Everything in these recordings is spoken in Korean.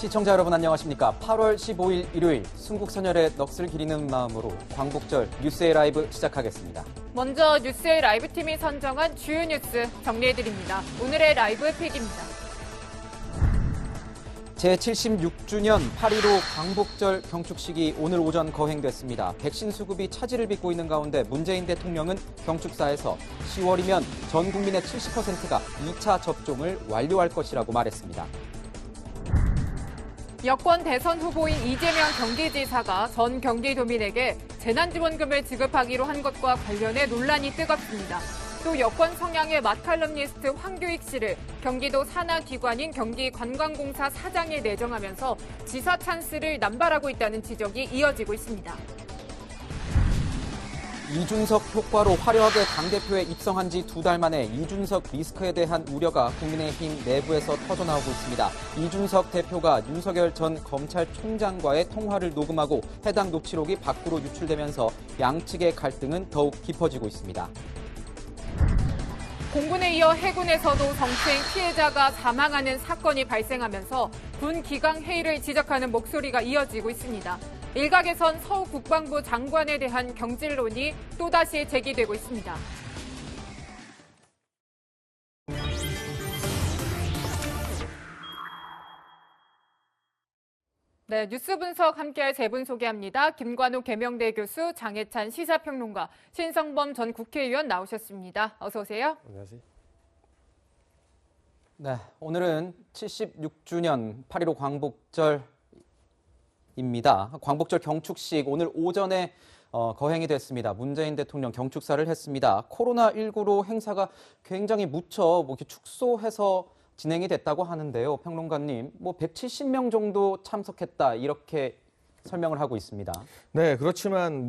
시청자 여러분 안녕하십니까. 8월 15일 일요일 순국선열의 넋을 기리는 마음으로 광복절 뉴스의 라이브 시작하겠습니다. 먼저 뉴스의 라이브 팀이 선정한 주요 뉴스 정리해드립니다. 오늘의 라이브 픽입니다. 제76주년 8.15 광복절 경축식이 오늘 오전 거행됐습니다. 백신 수급이 차질을 빚고 있는 가운데 문재인 대통령은 경축사에서 10월이면 전 국민의 70%가 2차 접종을 완료할 것이라고 말했습니다. 여권 대선 후보인 이재명 경기지사가 전 경기도민에게 재난지원금을 지급하기로 한 것과 관련해 논란이 뜨겁습니다. 또 여권 성향의 마칼럼니스트 황교익 씨를 경기도 산하기관인 경기관광공사 사장에 내정하면서 지사 찬스를 남발하고 있다는 지적이 이어지고 있습니다. 이준석 효과로 화려하게 당대표에 입성한 지 2달 만에 이준석 리스크에 대한 우려가 국민의힘 내부에서 터져나오고 있습니다. 이준석 대표가 윤석열 전 검찰총장과의 통화를 녹음하고 해당 녹취록이 밖으로 유출되면서 양측의 갈등은 더욱 깊어지고 있습니다. 공군에 이어 해군에서도 성추행 피해자가 사망하는 사건이 발생하면서 군 기강 해이를 지적하는 목소리가 이어지고 있습니다. 일각에선 서욱 국방부 장관에 대한 경질론이 또다시 제기되고 있습니다. 네, 뉴스 분석 함께할 세 분 소개합니다. 김관욱 계명대 교수, 장혜찬 시사평론가, 신성범 전 국회의원 나오셨습니다. 어서 오세요. 안녕하세요. 네, 오늘은 76주년 8.15 광복절입니다. 광복절 경축식 오늘 오전에 거행이 됐습니다. 문재인 대통령 경축사를 했습니다. 코로나19로 행사가 굉장히 무쳐 이렇게 축소해서 진행이 됐다고 하는데요. 평론가님, 170명 정도 참석했다 이렇게 설명을 하고 있습니다. 네, 그렇지만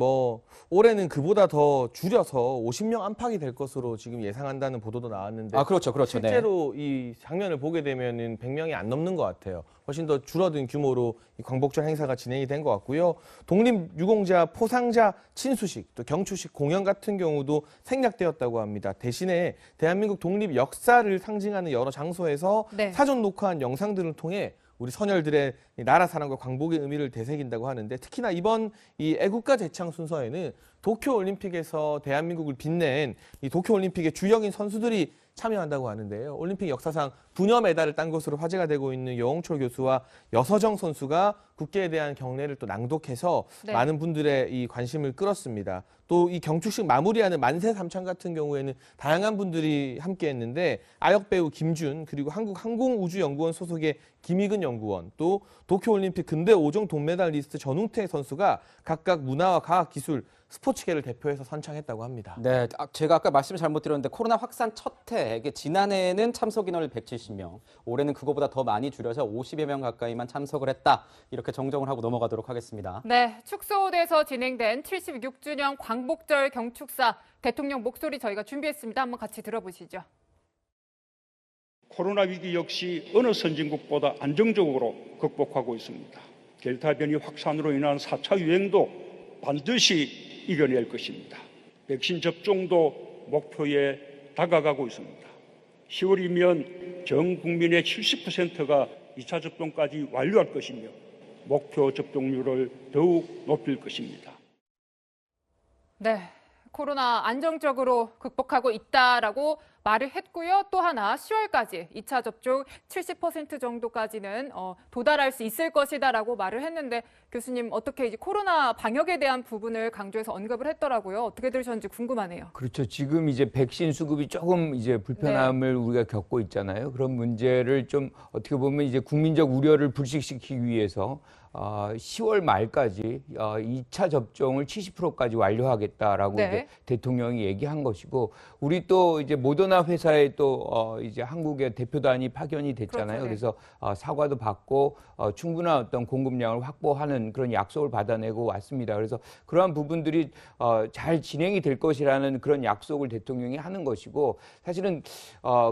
올해는 그보다 더 줄여서 50명 안팎이 될 것으로 지금 예상한다는 보도도 나왔는데 그렇죠. 실제로 네. 이 장면을 보게 되면은 100명이 안 넘는 것 같아요. 훨씬 더 줄어든 규모로 이 광복절 행사가 진행이 된 것 같고요. 독립유공자 포상자 친수식, 또 경축식 공연 같은 경우도 생략되었다고 합니다. 대신에 대한민국 독립 역사를 상징하는 여러 장소에서 사전 녹화한 영상들을 통해 우리 선열들의 나라 사랑과 광복의 의미를 되새긴다고 하는데, 특히나 이번 이 애국가 제창 순서에는 도쿄올림픽에서 대한민국을 빛낸 이 도쿄올림픽의 주역인 선수들이 참여한다고 하는데요. 올림픽 역사상 부녀 메달을 딴 것으로 화제가 되고 있는 여홍철 교수와 여서정 선수가 국기에 대한 경례를 또 낭독해서 많은 분들의 이 관심을 끌었습니다. 또 이 경축식 마무리하는 만세 삼창 같은 경우에는 다양한 분들이 함께했는데, 아역 배우 김준, 그리고 한국항공우주연구원 소속의 김희근 연구원, 또 도쿄올림픽 근대 5종 동메달리스트 전웅태 선수가 각각 문화와 과학, 기술, 스포츠계를 대표해서 선창했다고 합니다. 네, 제가 아까 말씀을 잘못 드렸는데 코로나 확산 첫 해, 지난해에는 참석 인원을 170명, 올해는 그거보다 더 많이 줄여서 50여 명 가까이만 참석을 했다. 이렇게 정정을 하고 넘어가도록 하겠습니다. 네, 축소돼서 진행된 76주년 광복절 경축사 대통령 목소리 저희가 준비했습니다. 한번 같이 들어보시죠. 코로나 위기 역시 어느 선진국보다 안정적으로 극복하고 있습니다. 델타 변이 확산으로 인한 4차 유행도 반드시 이겨낼 것입니다. 백신 접종도 목표에 다가가고 있습니다. 10월이면 전 국민의 70%가 2차 접종까지 완료할 것이며 목표 접종률을 더욱 높일 것입니다. 네, 코로나 안정적으로 극복하고 있다라고 말을 했고요. 또 하나 10월까지 2차 접종 70% 정도까지는 도달할 수 있을 것이다라고 말을 했는데, 교수님 어떻게 이제 코로나 방역에 대한 부분을 강조해서 언급을 했더라고요. 어떻게 들으셨는지 궁금하네요. 그렇죠. 지금 이제 백신 수급이 조금 이제 불편함을 우리가 겪고 있잖아요. 그런 문제를 좀 어떻게 보면 이제 국민적 우려를 불식시키기 위해서 10월 말까지 2차 접종을 70%까지 완료하겠다라고 이제 대통령이 얘기한 것이고, 우리 또 이제 모더나 회사에 또 이제 한국의 대표단이 파견이 됐잖아요. 그래서 사과도 받고 충분한 어떤 공급량을 확보하는 그런 약속을 받아내고 왔습니다. 그래서 그러한 부분들이 잘 진행이 될 것이라는 그런 약속을 대통령이 하는 것이고, 사실은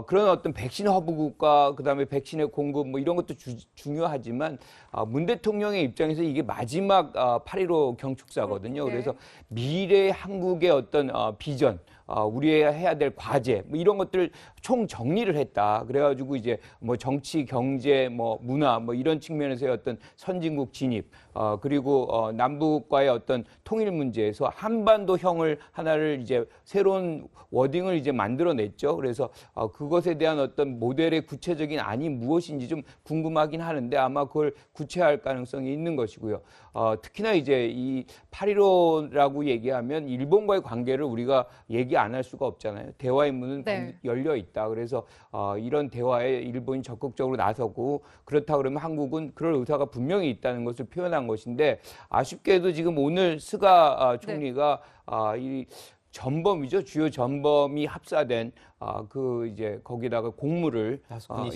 그런 어떤 백신 허브국가, 그다음에 백신의 공급 이런 것도 중요하지만 문 대통령의 입장에서 이게 마지막 8.15 경축사거든요. 그래서 미래 한국의 어떤 비전, 우리가 해야 될 과제 이런 것들을 총 정리를 했다. 그래가지고 이제 뭐 정치, 경제, 뭐 문화, 뭐 이런 측면에서의 어떤 선진국 진입, 그리고 남북과의 어떤 통일 문제에서 한반도형을 하나를 이제 새로운 워딩을 이제 만들어냈죠. 그래서 그것에 대한 어떤 모델의 구체적인 안이 무엇인지 좀 궁금하긴 하는데 아마 그걸 구체화할 가능성이 있는 것이고요. 특히나 이제 이 8.15라고 얘기하면 일본과의 관계를 우리가 얘기 안 할 수가 없잖아요. 대화의 문은 네. 열려 있다. 그래서 이런 대화에 일본이 적극적으로 나서고 그렇다 그러면 한국은 그럴 의사가 분명히 있다는 것을 표현한 것인데 아쉽게도 지금 오늘 스가 총리가 이 전범이죠. 주요 전범이 합사된 그 이제 거기다가 공물을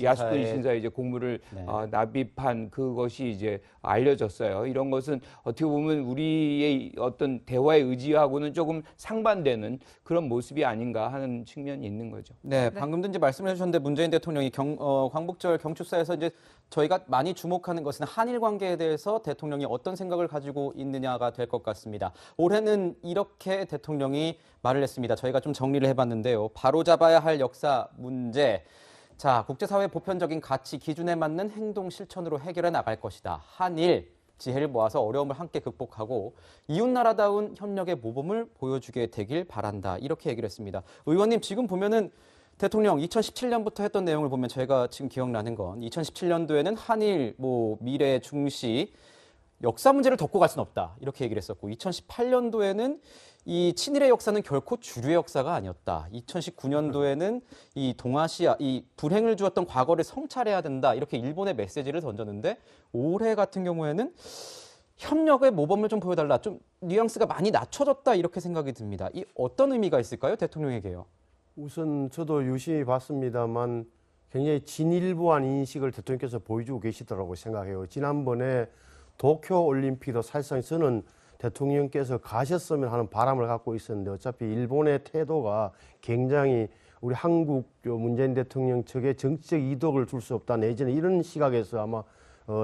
야스쿠니 신사에 이제 공물을 네. 납입한 그것이 이제 알려졌어요. 이런 것은 어떻게 보면 우리의 어떤 대화의 의지하고는 조금 상반되는 그런 모습이 아닌가 하는 측면이 있는 거죠. 네, 방금도 이제 말씀을 해주셨는데 문재인 대통령이 광복절 경축사에서 이제 저희가 많이 주목하는 것은 한일 관계에 대해서 대통령이 어떤 생각을 가지고 있느냐가 될 것 같습니다. 올해는 이렇게 대통령이 말을 했습니다. 저희가 좀 정리를 해봤는데요. 바로잡아야 할 역사 문제. 자, 국제사회 보편적인 가치 기준에 맞는 행동 실천으로 해결해 나갈 것이다. 한일 지혜를 모아서 어려움을 함께 극복하고 이웃나라다운 협력의 모범을 보여주게 되길 바란다. 이렇게 얘기를 했습니다. 의원님 지금 보면은 대통령 2017년부터 했던 내용을 보면 저희가 지금 기억나는 건 2017년도에는 한일 미래 중시 역사 문제를 덮고 갈 수는 없다. 이렇게 얘기를 했었고 2018년도에는 이 친일의 역사는 결코 주류의 역사가 아니었다. 2019년도에는 이 동아시아, 이 불행을 주었던 과거를 성찰해야 된다. 이렇게 일본의 메시지를 던졌는데 올해 같은 경우에는 협력의 모범을 좀 보여달라. 좀 뉘앙스가 많이 낮춰졌다. 이렇게 생각이 듭니다. 이 어떤 의미가 있을까요? 대통령에게요. 우선 저도 유심히 봤습니다만 굉장히 진일보한 인식을 대통령께서 보여주고 계시더라고 생각해요. 지난번에 도쿄 올림픽도 사실상 저는 대통령께서 가셨으면 하는 바람을 갖고 있었는데 어차피 일본의 태도가 굉장히 우리 한국 문재인 대통령 측에 정치적 이득을 줄 수 없다 내지는 이런 시각에서 아마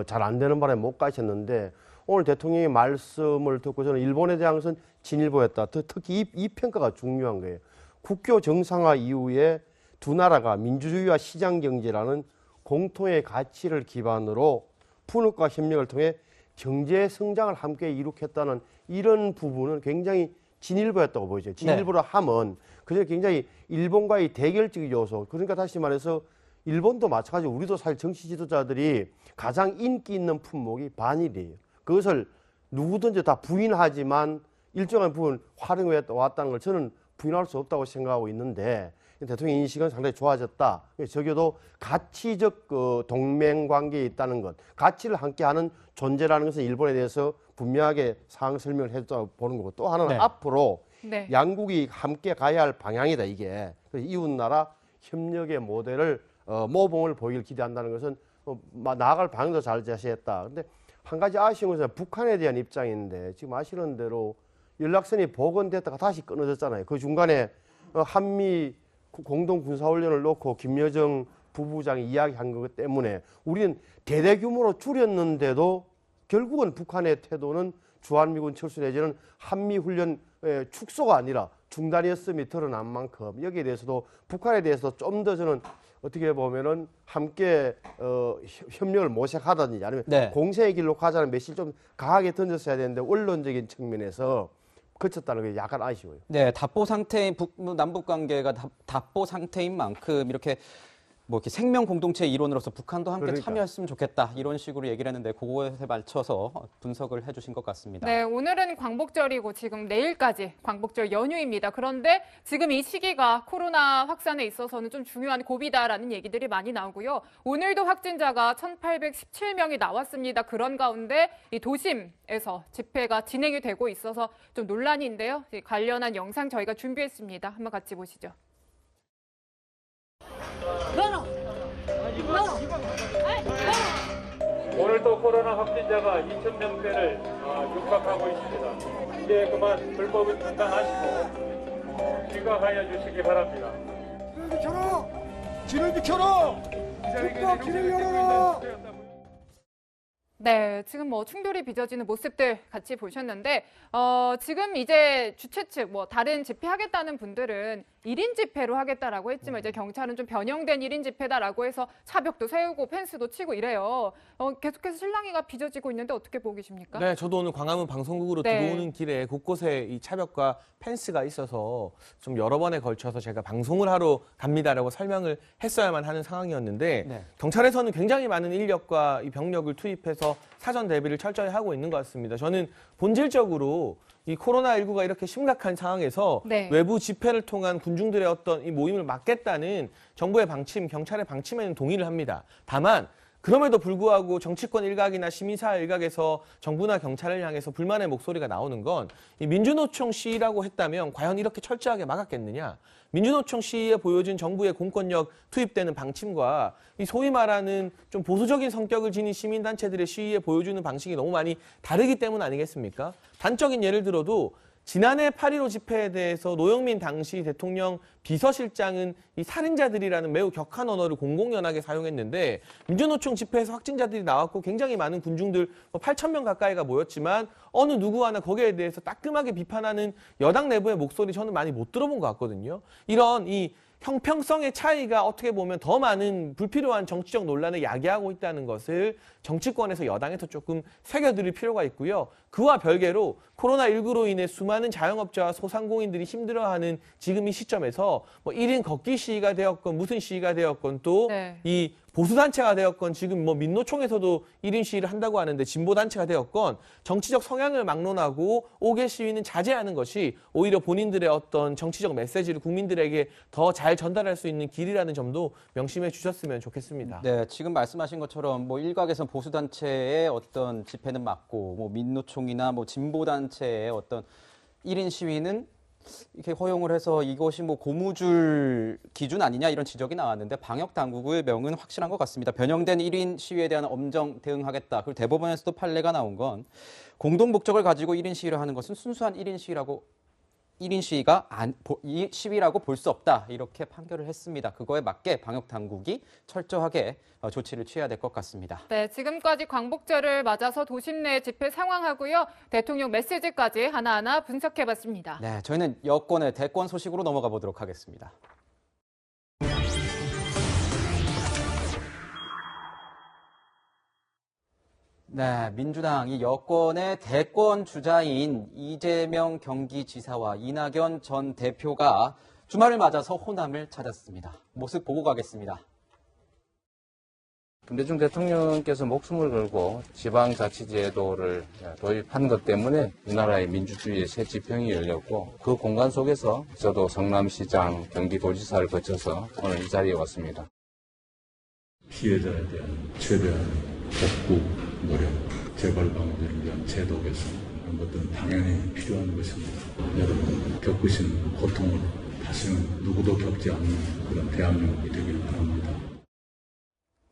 잘 안 되는 바람에 못 가셨는데 오늘 대통령의 말씀을 듣고 저는 일본에 대한 것은 진일보였다. 특히 이 평가가 중요한 거예요. 국교 정상화 이후에 두 나라가 민주주의와 시장 경제라는 공통의 가치를 기반으로 분업과 협력을 통해 경제 성장을 함께 이룩했다는 이런 부분은 굉장히 진일보였다고 보이죠. 진일보로 하면 그래서 굉장히 일본과의 대결적 요소. 그러니까 다시 말해서 일본도 마찬가지로 우리도 사실 정치 지도자들이 가장 인기 있는 품목이 반일이에요. 그것을 누구든지 다 부인하지만 일정한 부분 활용해 왔다는 걸 저는 부인할 수 없다고 생각하고 있는데 대통령 인식은 상당히 좋아졌다. 적어도 가치적 동맹 관계에 있다는 것, 가치를 함께하는 존재라는 것은 일본에 대해서 분명하게 상황 설명을 했다고 보는 거고 또 하나는 앞으로 양국이 함께 가야 할 방향이다 이게. 그래서 이웃나라 협력의 모델을 모범을 보이길 기대한다는 것은 나아갈 방향도 잘 제시했다. 근데 한 가지 아쉬운 것은 북한에 대한 입장인데 지금 아시는 대로 연락선이 복원됐다가 다시 끊어졌잖아요. 그 중간에 한미 공동군사훈련을 놓고 김여정 부부장이 이야기한 것 때문에 우리는 대대규모로 줄였는데도 결국은 북한의 태도는 주한미군 철수 내지는 한미훈련 축소가 아니라 중단이었음이 드러난 만큼 여기에 대해서도 북한에 대해서도 좀 더 저는 어떻게 보면은 함께 협력을 모색하든지 아니면 공세의 길로 가자는 메시지를 좀 강하게 던졌어야 되는데 언론적인 측면에서 그쳤다는 게 약간 아쉬워요. 네, 답보 상태인 남북 관계가 답보 상태인 만큼 이렇게 이렇게 생명 공동체 일원으로서 북한도 함께 참여했으면 좋겠다 이런 식으로 얘기를 했는데 그거에 맞춰서 분석을 해주신 것 같습니다. 네, 오늘은 광복절이고 지금 내일까지 광복절 연휴입니다. 그런데 지금 이 시기가 코로나 확산에 있어서는 좀 중요한 고비다라는 얘기들이 많이 나오고요. 오늘도 확진자가 1,817명이 나왔습니다. 그런 가운데 이 도심에서 집회가 진행이 되고 있어서 좀 논란인데요. 관련한 영상 저희가 준비했습니다. 한번 같이 보시죠. 오늘도 코로나 확진자가 2,000명대를 육박하고 있습니다. 이제 그만 불법을 중단하시고 귀가하여 주시기 바랍니다. 길을 비켜라! 국가 길을 열어라! 네, 지금 충돌이 빚어지는 모습들 같이 보셨는데 지금 이제 주최 측 다른 집회하겠다는 분들은 1인 집회로 하겠다라고 했지만 이제 경찰은 좀 변형된 1인 집회다라고 해서 차벽도 세우고 펜스도 치고 이래요. 계속해서 실랑이가 빚어지고 있는데 어떻게 보고 계십니까? 네, 저도 오늘 광화문 방송국으로 네. 들어오는 길에 곳곳에 이 차벽과 펜스가 있어서 좀 여러 번에 걸쳐서 제가 방송을 하러 갑니다라고 설명을 했어야만 하는 상황이었는데 네. 경찰에서는 굉장히 많은 인력과 이 병력을 투입해서 사전 대비를 철저히 하고 있는 것 같습니다. 저는 본질적으로 이 코로나19가 이렇게 심각한 상황에서 네. 외부 집회를 통한 군중들의 어떤 이 모임을 막겠다는 정부의 방침, 경찰의 방침에는 동의를 합니다. 다만 그럼에도 불구하고 정치권 일각이나 시민사회 일각에서 정부나 경찰을 향해서 불만의 목소리가 나오는 건 이 민주노총 시위라고 했다면 과연 이렇게 철저하게 막았겠느냐? 민주노총 시위에 보여준 정부의 공권력 투입되는 방침과 이 소위 말하는 좀 보수적인 성격을 지닌 시민단체들의 시위에 보여주는 방식이 너무 많이 다르기 때문 아니겠습니까? 단적인 예를 들어도 지난해 8.15 집회에 대해서 노영민 당시 대통령 비서실장은 이 살인자들이라는 매우 격한 언어를 공공연하게 사용했는데 민주노총 집회에서 확진자들이 나왔고 굉장히 많은 군중들 8,000명 가까이가 모였지만 어느 누구 하나 거기에 대해서 따끔하게 비판하는 여당 내부의 목소리 저는 많이 못 들어본 것 같거든요. 이런 이 형평성의 차이가 어떻게 보면 더 많은 불필요한 정치적 논란을 야기하고 있다는 것을 정치권에서 여당에서 조금 새겨들일 필요가 있고요. 그와 별개로 코로나19로 인해 수많은 자영업자와 소상공인들이 힘들어하는 지금 이 시점에서 뭐 1인 걷기 시위가 되었건 무슨 시위가 되었건 또 이 보수단체가 되었건 지금 뭐 민노총에서도 1인 시위를 한다고 하는데 진보단체가 되었건 정치적 성향을 막론하고 5개 시위는 자제하는 것이 오히려 본인들의 어떤 정치적 메시지를 국민들에게 더 잘 전달할 수 있는 길이라는 점도 명심해 주셨으면 좋겠습니다. 네, 지금 말씀하신 것처럼 뭐 일각에선 보수단체의 어떤 집회는 맞고 뭐 민노총이나 뭐 진보단체의 어떤 1인 시위는 이렇게 허용을 해서 이것이 뭐 고무줄 기준 아니냐 이런 지적이 나왔는데 방역 당국의 명은 확실한 것 같습니다. 변형된 1인 시위에 대한 엄정 대응하겠다. 그리고 대법원에서도 판례가 나온 건 공동 목적을 가지고 1인 시위를 하는 것은 순수한 1인 시위라고 볼 수 없다. 이렇게 판결을 했습니다. 그거에 맞게 방역 당국이 철저하게 조치를 취해야 될 것 같습니다. 네, 지금까지 광복절을 맞아서 도심 내 집회 상황하고요. 대통령 메시지까지 하나하나 분석해봤습니다. 네, 저희는 여권의 대권 소식으로 넘어가 보도록 하겠습니다. 네, 민주당이 여권의 대권 주자인 이재명 경기지사와 이낙연 전 대표가 주말을 맞아서 호남을 찾았습니다. 모습 보고 가겠습니다. 김대중 대통령께서 목숨을 걸고 지방자치제도를 도입한 것 때문에 우리나라의 민주주의의 새 지평이 열렸고 그 공간 속에서 저도 성남시장, 경기도지사를 거쳐서 오늘 이 자리에 왔습니다. 피해자에 대한 최대한 복구 노력, 재발 방지를 위한 제도 개선 이런 것들은 당연히 필요한 것입니다. 여러분 겪으신 고통을 다시는 누구도 겪지 않는 그런 대한민국이 되길 바랍니다.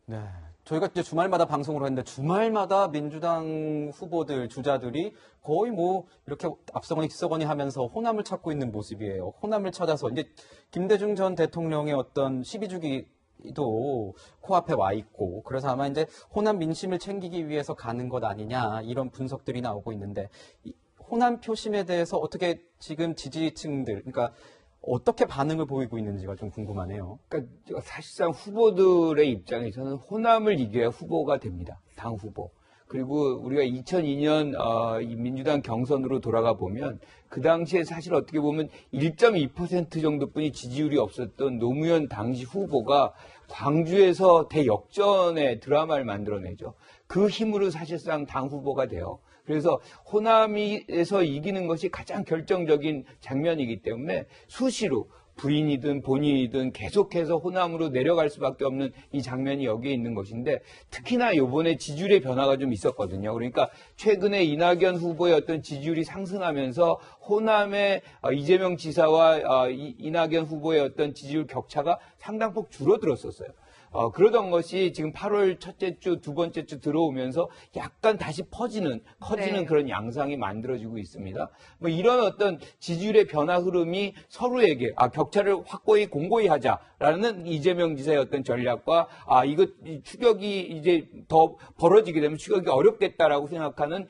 네, 저희가 이제 주말마다 방송을 했는데 주말마다 민주당 후보들, 주자들이 거의 뭐 이렇게 앞서거니 뒤서거니 하면서 호남을 찾고 있는 모습이에요. 호남을 찾아서 이제 김대중 전 대통령의 어떤 12주기도 코앞에 와 있고 그래서 아마 이제 호남 민심을 챙기기 위해서 가는 것 아니냐 이런 분석들이 나오고 있는데 호남 표심에 대해서 어떻게 지금 지지층들, 그러니까 어떻게 반응을 보이고 있는지가 좀 궁금하네요. 그러니까 사실상 후보들의 입장에서는 호남을 이겨야 후보가 됩니다. 당 후보. 그리고 우리가 2002년 이 민주당 경선으로 돌아가 보면 그 당시에 사실 어떻게 보면 1.2% 정도뿐이 지지율이 없었던 노무현 당시 후보가 광주에서 대역전의 드라마를 만들어내죠. 그 힘으로 사실상 당 후보가 돼요. 그래서 호남에서 이기는 것이 가장 결정적인 장면이기 때문에 수시로 부인이든 본인이든 계속해서 호남으로 내려갈 수밖에 없는 이 장면이 여기에 있는 것인데 특히나 이번에 지지율의 변화가 좀 있었거든요. 그러니까 최근에 이낙연 후보의 어떤 지지율이 상승하면서 호남의 이재명 지사와 이낙연 후보의 어떤 지지율 격차가 상당폭 줄어들었었어요. 그러던 것이 지금 8월 첫째 주, 두 번째 주 들어오면서 약간 다시 커지는 네. 그런 양상이 만들어지고 있습니다. 뭐 이런 어떤 지지율의 변화 흐름이 서로에게 격차를 확고히 공고히 하자라는 이재명 지사의 어떤 전략과 이 추격이 이제 더 벌어지게 되면 추격이 어렵겠다라고 생각하는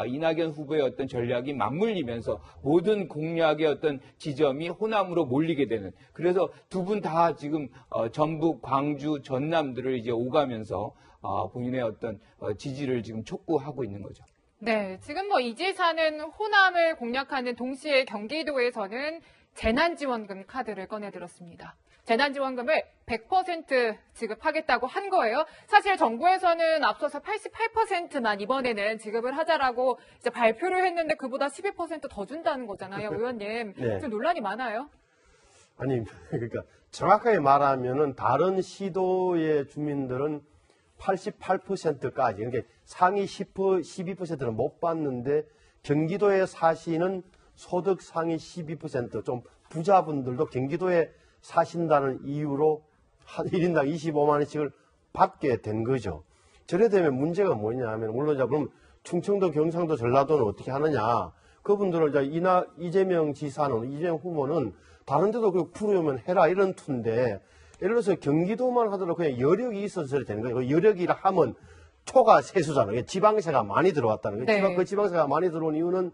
이낙연 후보의 어떤 전략이 맞물리면서 모든 공략의 어떤 지점이 호남으로 몰리게 되는, 그래서 두 분 다 지금 전북, 광주, 전남들을 이제 오가면서 본인의 어떤 지지를 지금 촉구하고 있는 거죠. 네, 지금 뭐 이 지사는 호남을 공략하는 동시에 경기도에서는 재난지원금 카드를 꺼내들었습니다. 재난지원금을 100% 지급하겠다고 한 거예요. 사실 정부에서는 앞서서 88%만 이번에는 지급을 하자라고 이제 발표를 했는데 그보다 12% 더 준다는 거잖아요, 의원님. 네. 좀 논란이 많아요. 아니, 그러니까 정확하게 말하면은 다른 시도의 주민들은 88%까지, 그러니까 상위 12%는 못 받는데 경기도에 사시는 소득 상위 12%, 좀 부자분들도 경기도에 사신다는 이유로 한 1인당 25만 원씩을 받게 된 거죠. 저래 되면 문제가 뭐냐 하면, 물론 그럼 충청도, 경상도, 전라도는 어떻게 하느냐. 그분들은 이재명 지사는, 이재명 후보는 다른 데도 그 풀으면 해라 이런 투인데, 예를 들어서 경기도만 하더라도 그냥 여력이 있어서 되는 거예요. 그 여력이라 하면 초과 세수잖아요. 지방세가 많이 들어왔다는 거예요. 네. 그 지방세가 많이 들어온 이유는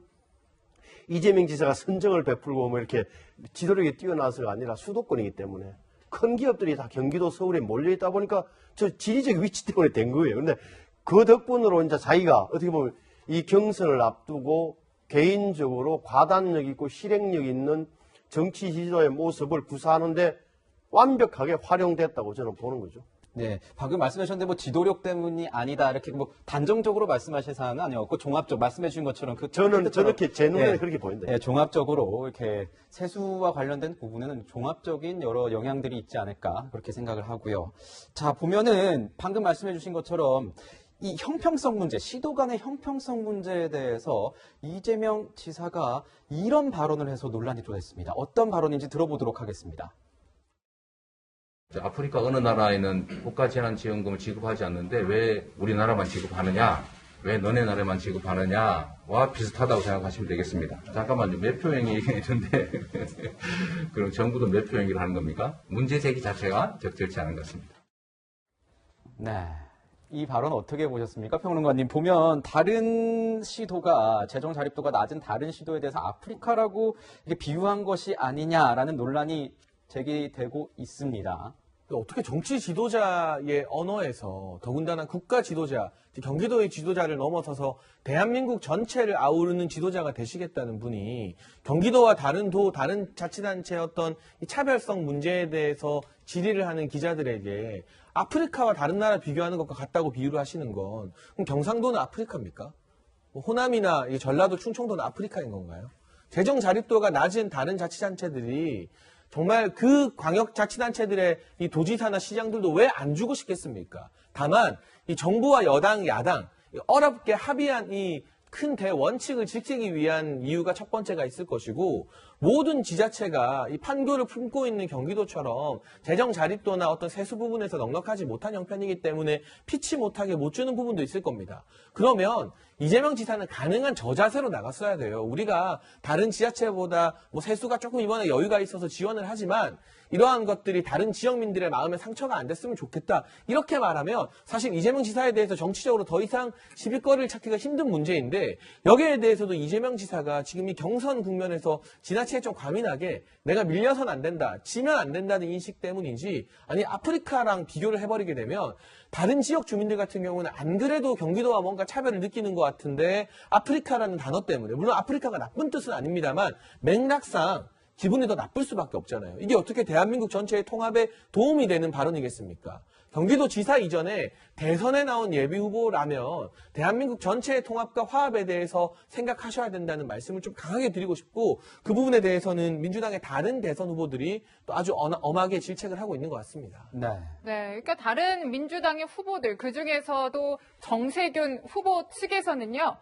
이재명 지사가 선정을 베풀고 뭐 이렇게 지도력이 뛰어나서가 아니라 수도권이기 때문에 큰 기업들이 다 경기도, 서울에 몰려 있다 보니까 저 지리적 위치 때문에 된 거예요. 근데 그 덕분으로 이제 자기가 어떻게 보면 이 경선을 앞두고 개인적으로 과단력 있고 실행력 있는 정치 지도의 모습을 구사하는데 완벽하게 활용됐다고 저는 보는 거죠. 네, 방금 말씀하셨는데 뭐 지도력 때문이 아니다 이렇게 뭐 단정적으로 말씀하실 사안은 아니었고 종합적 말씀해 주신 것처럼 저는 저렇게 제 눈에 네, 그렇게 보인다. 네, 종합적으로 이렇게 세수와 관련된 부분에는 종합적인 여러 영향들이 있지 않을까 그렇게 생각을 하고요. 자, 보면은 방금 말씀해 주신 것처럼 이 형평성 문제, 시도 간의 형평성 문제에 대해서 이재명 지사가 이런 발언을 해서 논란이 또 됐습니다. 어떤 발언인지 들어보도록 하겠습니다. 아프리카 어느 나라에는 국가재난지원금을 지급하지 않는데 왜 우리나라만 지급하느냐, 왜 너네 나라만 지급하느냐와 비슷하다고 생각하시면 되겠습니다. 잠깐만요. 매표행위 얘기했는데 그럼 정부도 매표행위를 하는 겁니까? 문제 제기 자체가 적절치 않은 것 같습니다. 네. 이 발언 어떻게 보셨습니까? 평론가님, 보면 다른 시도가 재정 자립도가 낮은 다른 시도에 대해서 아프리카라고 이렇게 비유한 것이 아니냐라는 논란이 제기되고 있습니다. 어떻게 정치 지도자의 언어에서 더군다나 국가 지도자, 경기도의 지도자를 넘어서서 대한민국 전체를 아우르는 지도자가 되시겠다는 분이 경기도와 다른 도, 다른 자치단체의 어떤 이 차별성 문제에 대해서 질의를 하는 기자들에게 아프리카와 다른 나라 비교하는 것과 같다고 비유를 하시는 건, 그럼 경상도는 아프리카입니까? 호남이나 전라도, 충청도는 아프리카인 건가요? 재정 자립도가 낮은 다른 자치단체들이 정말 그 광역자치단체들의 이 도지사나 시장들도 왜 안 주고 싶겠습니까? 다만 이 정부와 여당, 야당 어렵게 합의한 이 큰 대원칙을 지키기 위한 이유가 첫 번째가 있을 것이고, 모든 지자체가 이 판교를 품고 있는 경기도처럼 재정 자립도나 어떤 세수 부분에서 넉넉하지 못한 형편이기 때문에 피치 못하게 못 주는 부분도 있을 겁니다. 그러면 이재명 지사는 가능한 저자세로 나갔어야 돼요. 우리가 다른 지자체보다 뭐 세수가 조금 이번에 여유가 있어서 지원을 하지만 이러한 것들이 다른 지역민들의 마음에 상처가 안 됐으면 좋겠다. 이렇게 말하면 사실 이재명 지사에 대해서 정치적으로 더 이상 시비거리를 찾기가 힘든 문제인데, 여기에 대해서도 이재명 지사가 지금 이 경선 국면에서 지나치게 좀 과민하게 내가 밀려선 안 된다, 지면 안 된다는 인식 때문인지, 아니 아프리카랑 비교를 해버리게 되면 다른 지역 주민들 같은 경우는 안 그래도 경기도와 뭔가 차별을 느끼는 것 같은데 아프리카라는 단어 때문에, 물론 아프리카가 나쁜 뜻은 아닙니다만 맥락상 기분이 더 나쁠 수밖에 없잖아요. 이게 어떻게 대한민국 전체의 통합에 도움이 되는 발언이겠습니까? 경기도 지사 이전에 대선에 나온 예비 후보라면 대한민국 전체의 통합과 화합에 대해서 생각하셔야 된다는 말씀을 좀 강하게 드리고 싶고, 그 부분에 대해서는 민주당의 다른 대선 후보들이 또 아주 엄하게 질책을 하고 있는 것 같습니다. 네. 네, 그러니까 다른 민주당의 후보들, 그중에서도 정세균 후보 측에서는요,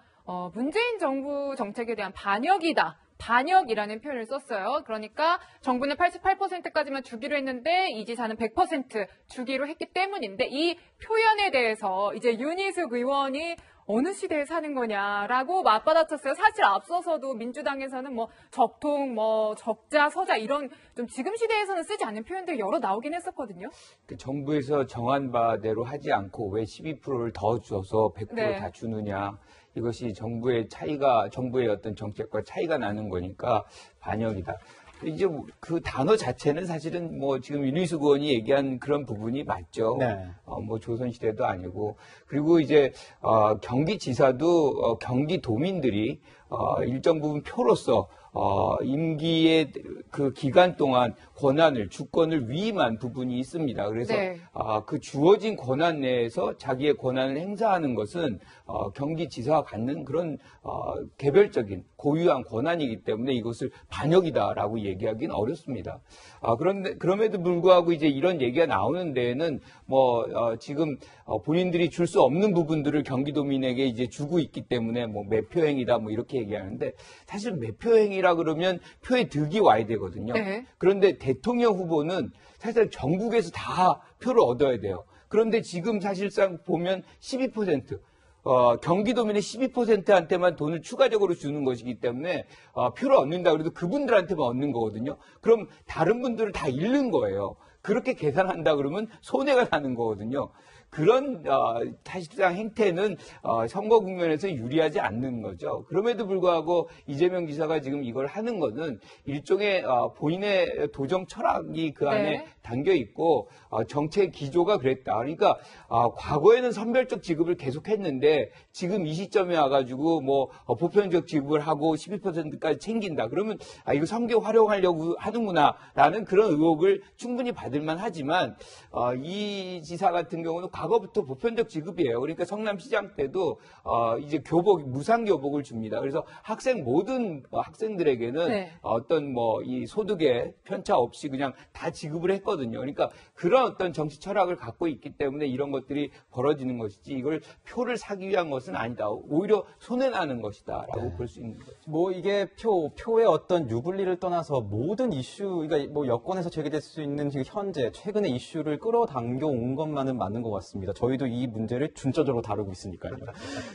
문재인 정부 정책에 대한 반역이다, 반역이라는 표현을 썼어요. 그러니까 정부는 88%까지만 주기로 했는데 이 지사는 100% 주기로 했기 때문인데 이 표현에 대해서 이제 윤희숙 의원이 어느 시대에 사는 거냐라고 맞받아쳤어요. 사실 앞서서도 민주당에서는 뭐 적통, 뭐 적자, 서자 이런 좀 지금 시대에서는 쓰지 않는 표현들이 여러 나오긴 했었거든요. 그 정부에서 정한 바대로 하지 않고 왜 12%를 더 줘서 100% 네. 다 주느냐. 이것이 정부의 어떤 정책과 차이가 나는 거니까 반역이다. 이제 그 단어 자체는 사실은 뭐 지금 윤희숙 의원이 얘기한 그런 부분이 맞죠. 네. 뭐 조선시대도 아니고. 그리고 이제, 경기지사도, 경기도민들이, 일정 부분 표로서, 임기의 그 기간 동안 주권을 위임한 부분이 있습니다. 그래서 네. 그 주어진 권한 내에서 자기의 권한을 행사하는 것은 경기지사가 갖는 그런 개별적인 고유한 권한이기 때문에 이것을 반역이다라고 얘기하기는 어렵습니다. 그럼에도 불구하고 이제 이런 얘기가 나오는 데에는 지금 본인들이 줄 수 없는 부분들을 경기도민에게 이제 주고 있기 때문에 매표행위다 이렇게 얘기하는데 사실 매표행위라 그러면 표의 득이 와야 되거든요. 네. 그런데 대통령 후보는 사실 전국에서 다 표를 얻어야 돼요. 그런데 지금 사실상 보면 12%, 경기도민의 12%한테만 돈을 추가적으로 주는 것이기 때문에 표를 얻는다 그래도 그분들한테만 얻는 거거든요. 그럼 다른 분들을 다 잃는 거예요. 그렇게 계산한다 그러면 손해가 나는 거거든요. 그런 사실상 행태는 선거 국면에서 유리하지 않는 거죠. 그럼에도 불구하고 이재명 지사가 지금 이걸 하는 것은 일종의 본인의 도정 철학이 그 안에 네. 담겨 있고 정책 기조가 그랬다. 그러니까 과거에는 선별적 지급을 계속했는데 지금 이 시점에 와가지고 보편적 지급을 하고 12%까지 챙긴다. 그러면 이거 선거 활용하려고 하는구나라는 그런 의혹을 충분히 받을만 하지만 이 지사 같은 경우는 과거부터 보편적 지급이에요. 그러니까 성남시장 때도 이제 무상 교복을 줍니다. 그래서 모든 학생들에게는 네. 어떤 이 소득에 편차 없이 그냥 다 지급을 했거든요. 그러니까 그런 어떤 정치 철학을 갖고 있기 때문에 이런 것들이 벌어지는 것이지 이걸 표를 사기 위한 것은 아니다. 오히려 손해나는 것이다라고 볼 수 있는 거죠. 이게 표의 어떤 유불리를 떠나서 모든 이슈, 그러니까 여권에서 제기될 수 있는 지금 현재 최근의 이슈를 끌어당겨 온 것만은 맞는 것 같습니다. 저희도 이 문제를 준조적으로 다루고 있으니까요.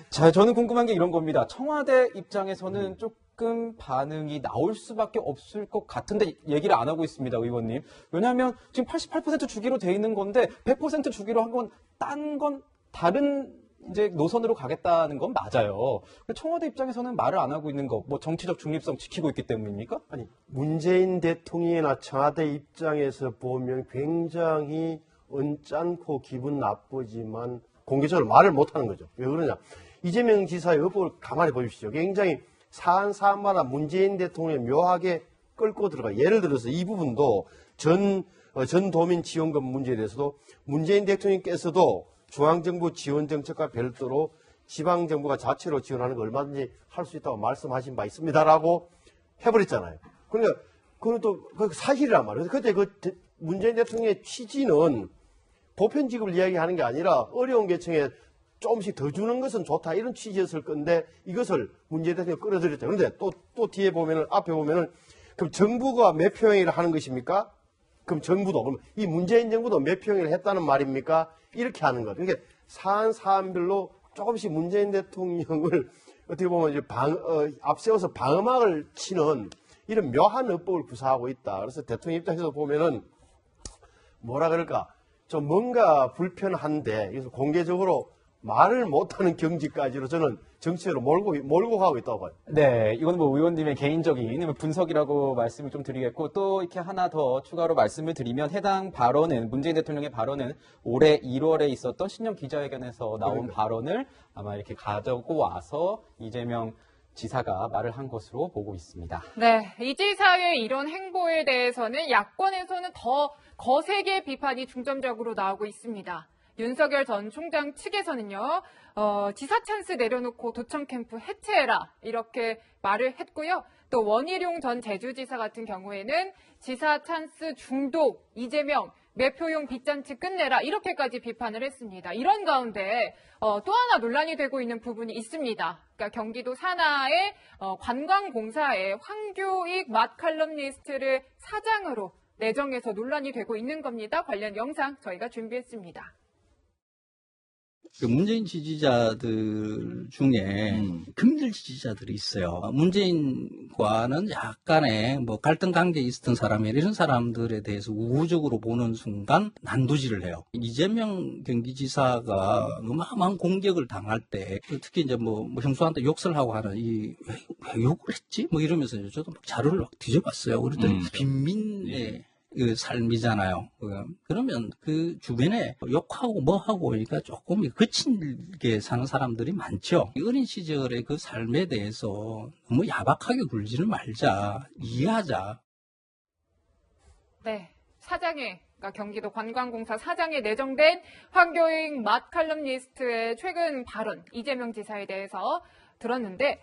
자, 저는 궁금한 게 이런 겁니다. 청와대 입장에서는 조금 반응이 나올 수밖에 없을 것 같은데 얘기를 안 하고 있습니다, 의원님. 왜냐하면 지금 88% 주기로 돼 있는 건데 100% 주기로 한 건 다른 이제 노선으로 가겠다는 건 맞아요. 청와대 입장에서는 말을 안 하고 있는 거, 정치적 중립성 지키고 있기 때문입니까? 아니, 문재인 대통령이나 청와대 입장에서 보면 굉장히 언짢고 기분 나쁘지만 공개적으로 말을 못하는 거죠. 왜 그러냐? 이재명 지사의 의혹을 가만히 보십시오. 굉장히 사안마다 문재인 대통령이 묘하게 끌고 들어가. 예를 들어서 이 부분도 전도민 지원금 문제에 대해서도 문재인 대통령께서도 중앙정부 지원 정책과 별도로 지방정부가 자체로 지원하는 거 얼마든지 할 수 있다고 말씀하신 바 있습니다라고 해버렸잖아요. 그러니까 그건 또 사실이란 말이에요. 그때 문재인 대통령의 취지는 보편 지급을 이야기하는 게 아니라 어려운 계층에 조금씩 더 주는 것은 좋다 이런 취지였을 건데 이것을 문재인 대통령이 끌어들였죠. 그런데 또 뒤에 보면은 앞에 보면은 그럼 정부가 매표행위를 하는 것입니까? 그럼 이 문재인 정부도 매표행위를 했다는 말입니까? 이렇게 하는 것. 그러니까 사안별로 조금씩 문재인 대통령을 어떻게 보면 이제 앞세워서 방어막을 치는 이런 묘한 어법을 구사하고 있다. 그래서 대통령 입장에서 보면은 뭐라 그럴까? 좀 뭔가 불편한데 그래서 공개적으로 말을 못하는 경지까지로 저는 정치로 몰고 가고 있다고 봐요. 네, 이건 의원님의 개인적인 분석이라고 말씀을 좀 드리겠고 또 이렇게 하나 더 추가로 말씀을 드리면 해당 발언은 문재인 대통령의 발언은 올해 1월에 있었던 신년 기자회견에서 나온 발언을 아마 이렇게 가져고 와서 이재명 지사가 말을 한 것으로 보고 있습니다. 네, 이 지사의 이런 행보에 대해서는 야권에서는 더 거세게 비판이 중점적으로 나오고 있습니다. 윤석열 전 총장 측에서는요, 지사 찬스 내려놓고 도청 캠프 해체해라 이렇게 말을 했고요. 또 원희룡 전 제주지사 같은 경우에는 지사 찬스 중독 이재명 매표용 빚잔치 끝내라 이렇게까지 비판을 했습니다. 이런 가운데 또 하나 논란이 되고 있는 부분이 있습니다. 그러니까 경기도 산하의 관광공사의 황교익 맛칼럼니스트를 사장으로 내정해서 논란이 되고 있는 겁니다. 관련 영상 저희가 준비했습니다. 그 문재인 지지자들 중에 금들 지지자들이 있어요. 문재인과는 약간의 뭐 갈등 관계에 있었던 사람이 이런 사람들에 대해서 우호적으로 보는 순간 난도질을 해요. 이재명 경기지사가 어마어마한 공격을 당할 때 특히 이제 뭐 형수한테 욕설 하고 하는 왜 욕을 했지? 뭐 이러면서 저도 막 자료를 막 뒤져봤어요. 그랬더니 빈민의 그 삶이잖아요. 그러면 그 주변에 욕하고 뭐하고 그러니까 조금 거칠게 사는 사람들이 많죠. 어린 시절의 그 삶에 대해서 너무 야박하게 굴지는 말자, 이해하자. 네, 그러니까 경기도 관광공사 사장에 내정된 황교익 맛칼럼니스트의 최근 발언, 이재명 지사에 대해서 들었는데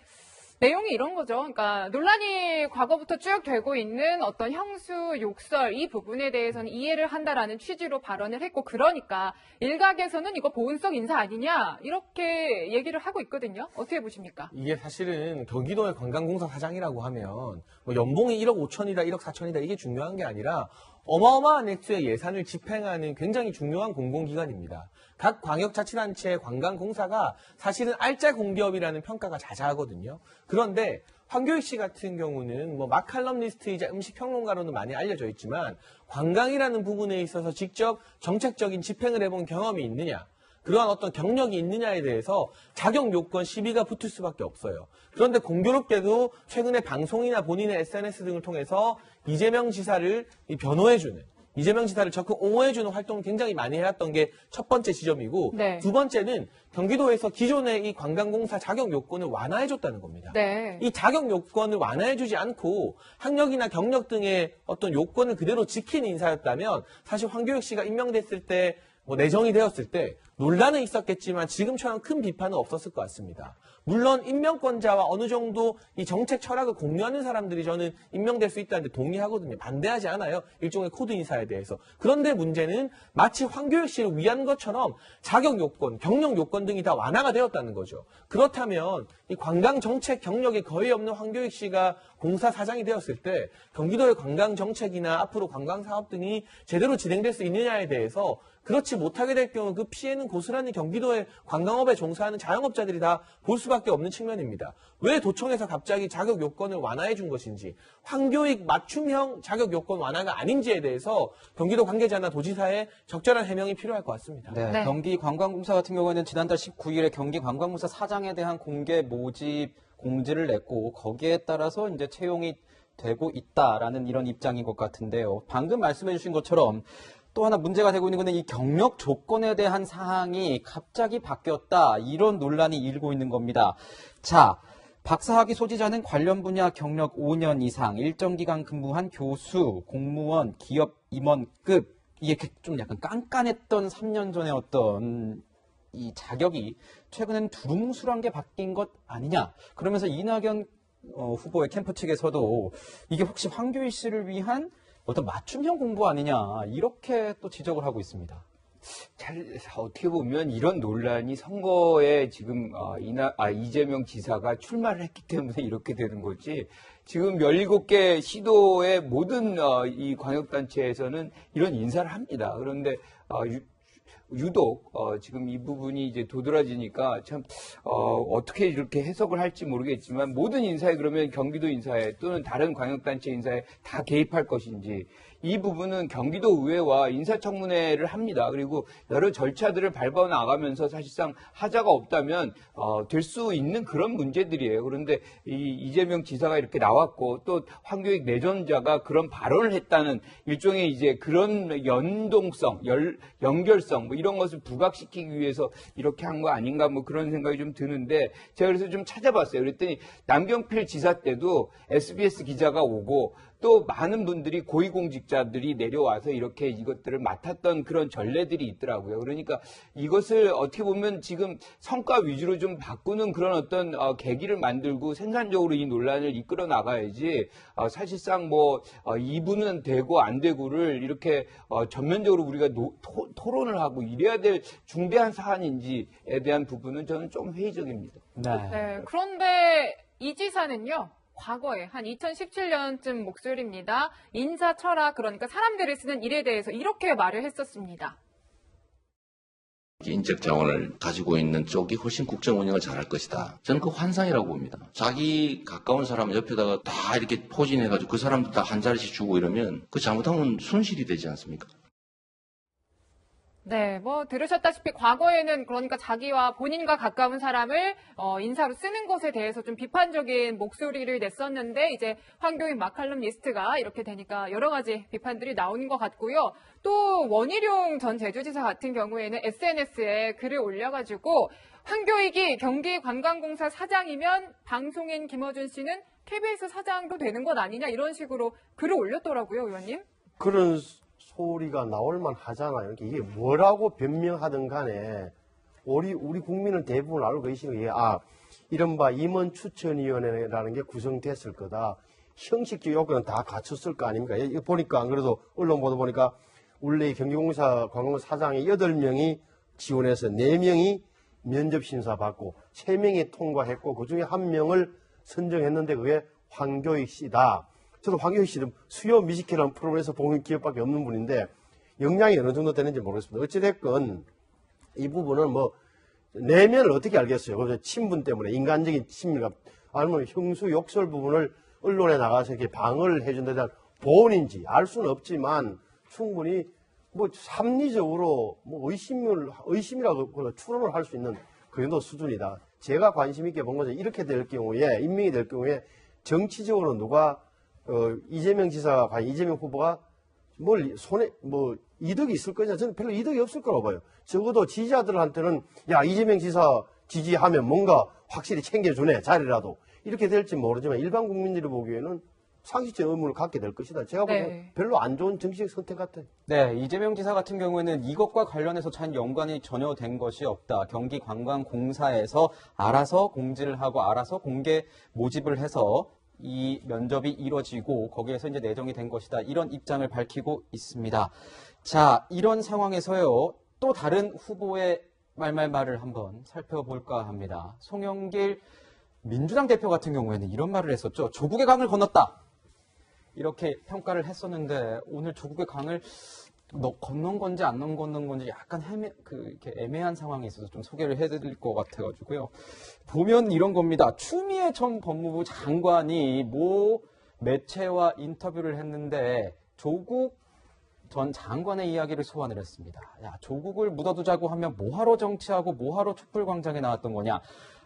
내용이 이런 거죠. 그러니까 논란이 과거부터 쭉 되고 있는 어떤 형수, 욕설 이 부분에 대해서는 이해를 한다라는 취지로 발언을 했고 그러니까 일각에서는 이거 보은성 인사 아니냐 이렇게 얘기를 하고 있거든요. 어떻게 보십니까? 이게 사실은 경기도의 관광공사 사장이라고 하면 뭐 연봉이 1억 5천이다, 1억 4천이다 이게 중요한 게 아니라 어마어마한 액수의 예산을 집행하는 굉장히 중요한 공공기관입니다. 각 광역자치단체의 관광공사가 사실은 알짜 공기업이라는 평가가 자자하거든요. 그런데 황교익 씨 같은 경우는 뭐 맛칼럼니스트이자 음식평론가로는 많이 알려져 있지만 관광이라는 부분에 있어서 직접 정책적인 집행을 해본 경험이 있느냐, 그러한 어떤 경력이 있느냐에 대해서 자격 요건 시비가 붙을 수밖에 없어요. 그런데 공교롭게도 최근에 방송이나 본인의 SNS 등을 통해서 이재명 지사를 변호해주는, 이재명 지사를 적극 옹호해주는 활동을 굉장히 많이 해왔던 게 첫 번째 지점이고 네. 두 번째는 경기도에서 기존의 이 관광공사 자격 요건을 완화해줬다는 겁니다. 네. 이 자격 요건을 완화해주지 않고 학력이나 경력 등의 어떤 요건을 그대로 지키는 인사였다면 사실 황교익 씨가 임명됐을 때 뭐 내정이 되었을 때 논란은 있었겠지만 지금처럼 큰 비판은 없었을 것 같습니다. 물론 임명권자와 어느 정도 이 정책 철학을 공유하는 사람들이 저는 임명될 수 있다는데 동의하거든요. 반대하지 않아요. 일종의 코드 인사에 대해서. 그런데 문제는 마치 황교익 씨를 위한 것처럼 자격 요건, 경력 요건 등이 다 완화가 되었다는 거죠. 그렇다면 이 관광 정책 경력이 거의 없는 황교익 씨가 공사 사장이 되었을 때 경기도의 관광 정책이나 앞으로 관광 사업 등이 제대로 진행될 수 있느냐에 대해서 그렇지 못하게 될 경우 그 피해는 고스란히 경기도의 관광업에 종사하는 자영업자들이 다 볼 수밖에 없는 측면입니다. 왜 도청에서 갑자기 자격 요건을 완화해 준 것인지, 황교익 맞춤형 자격 요건 완화가 아닌지에 대해서 경기도 관계자나 도지사의 적절한 해명이 필요할 것 같습니다. 네, 경기관광공사 같은 경우에는 지난달 19일에 경기관광공사 사장에 대한 공개 모집 공지를 냈고 거기에 따라서 이제 채용이 되고 있다라는 이런 입장인 것 같은데요. 방금 말씀해 주신 것처럼 또 하나 문제가 되고 있는 것은 이 경력 조건에 대한 사항이 갑자기 바뀌었다. 이런 논란이 일고 있는 겁니다. 자, 박사학위 소지자는 관련 분야 경력 5년 이상, 일정 기간 근무한 교수, 공무원, 기업 임원급. 이게 좀 약간 깐깐했던 3년 전에 어떤 이 자격이 최근엔 두루뭉술한 게 바뀐 것 아니냐. 그러면서 이낙연 후보의 캠프 측에서도 이게 혹시 황교익 씨를 위한 어떤 맞춤형 공부 아니냐 이렇게 또 지적을 하고 있습니다. 어떻게 보면 이런 논란이 선거에 지금 이재명 지사가 출마를 했기 때문에 이렇게 되는 거지. 지금 17개 시도의 모든 이 광역단체에서는 이런 인사를 합니다. 그런데 유독 지금 이 부분이 이제 도드라지니까 참 어떻게 이렇게 해석을 할지 모르겠지만 모든 인사에 그러면 경기도 인사에 또는 다른 광역단체 인사에 다 개입할 것인지 이 부분은 경기도 의회와 인사청문회를 합니다. 그리고 여러 절차들을 밟아 나가면서 사실상 하자가 없다면 될 수 있는 그런 문제들이에요. 그런데 이재명 지사가 이렇게 나왔고 또 황교익 내전자가 그런 발언을 했다는 일종의 이제 그런 연동성, 연결성 뭐 이런 것을 부각시키기 위해서 이렇게 한 거 아닌가 뭐 그런 생각이 좀 드는데 제가 그래서 좀 찾아봤어요. 그랬더니 남경필 지사 때도 SBS 기자가 오고 또 많은 분들이 고위공직자들이 내려와서 이렇게 이것들을 맡았던 그런 전례들이 있더라고요. 그러니까 이것을 어떻게 보면 지금 성과 위주로 좀 바꾸는 그런 어떤 계기를 만들고 생산적으로 이 논란을 이끌어 나가야지 사실상 뭐 이분은 되고 안 되고를 이렇게 전면적으로 우리가 토론을 하고 이래야 될 중대한 사안인지에 대한 부분은 저는 좀 회의적입니다. 네, 그런데 이 지사는요. 과거에 한 2017년쯤 목소리입니다. 인사 철학, 그러니까 사람들이 쓰는 일에 대해서 이렇게 말을 했었습니다. 인적 자원을 가지고 있는 쪽이 훨씬 국정 운영을 잘할 것이다. 저는 그 환상이라고 봅니다. 자기 가까운 사람 옆에다가 다 이렇게 포진해가지고 그 사람들 다 한 자리씩 주고 이러면 그 잘못하면 손실이 되지 않습니까? 네, 뭐 들으셨다시피 과거에는 그러니까 자기와 본인과 가까운 사람을 인사로 쓰는 것에 대해서 좀 비판적인 목소리를 냈었는데 이제 황교익 마칼럼니스트가 이렇게 되니까 여러 가지 비판들이 나오는 것 같고요. 또 원희룡 전 제주지사 같은 경우에는 SNS에 글을 올려가지고 황교익이 경기관광공사 사장이면 방송인 김어준 씨는 KBS 사장도 되는 것 아니냐 이런 식으로 글을 올렸더라고요, 의원님. 그런 소리가 나올만 하잖아요. 이게 뭐라고 변명하든 간에 우리 국민은 대부분 알고 계시는 게 이른바 임원 추천위원회라는 게 구성됐을 거다. 형식적 요건은 다 갖췄을 거 아닙니까? 이거 보니까 안 그래도 언론 보도 보니까 원래 경기공사 관광공사 사장이 8명이 지원해서 4명이 면접 심사 받고 3명이 통과했고 그중에 1명을 선정했는데 그게 황교익 씨다. 저도 황교익 씨는 수요 뮤지컬이라는 프로그램에서 본 기억밖에 없는 분인데 역량이 어느 정도 되는지 모르겠습니다. 어찌됐건 이 부분은 뭐 내면을 어떻게 알겠어요. 그래서 친분 때문에 인간적인 친밀감 아니면 형수 욕설 부분을 언론에 나가서 이렇게 방어를 해준 데 대한 보온인지 알 수는 없지만 충분히 뭐 합리적으로 뭐 의심이라고 추론을 할 수 있는 그 정도 수준이다. 제가 관심 있게 본 것은 이렇게 될 경우에 임명이 될 경우에 정치적으로 누가 이재명 지사가 과연 이재명 후보가 손에 이득이 있을 거냐? 저는 별로 이득이 없을 거라고 봐요. 적어도 지지자들한테는 이재명 지사 지지하면 뭔가 확실히 챙겨주네 자리라도 이렇게 될지 모르지만 일반 국민들이 보기에는 상식적 의무를 갖게 될 것이다. 제가 보기에는 별로 안 좋은 정치적 선택 같아요. 네, 이재명 지사 같은 경우에는 이것과 관련해서 연관이 전혀 된 것이 없다. 경기관광공사에서 알아서 공지를 하고 알아서 공개 모집을 해서 이 면접이 이뤄지고 거기에서 이제 내정이 된 것이다. 이런 입장을 밝히고 있습니다. 자, 이런 상황에서요. 또 다른 후보의 말을 한번 살펴볼까 합니다. 송영길 민주당 대표 같은 경우에는 이런 말을 했었죠. 조국의 강을 건넜다. 이렇게 평가를 했었는데 오늘 조국의 강을 건넌 건지 안 건넌 건지 약간 이렇게 애매한 상황에 있어서 좀 소개를 해드릴 것 같아가지고요. 보면 이런 겁니다. 추미애 전 법무부 장관이 매체와 인터뷰를 했는데 조국 전 장관의 이야기를 소환을 했습니다. 조국을 묻어두자고 하면 뭐하러 정치하고 뭐하러 촛불광장에 나왔던 거냐.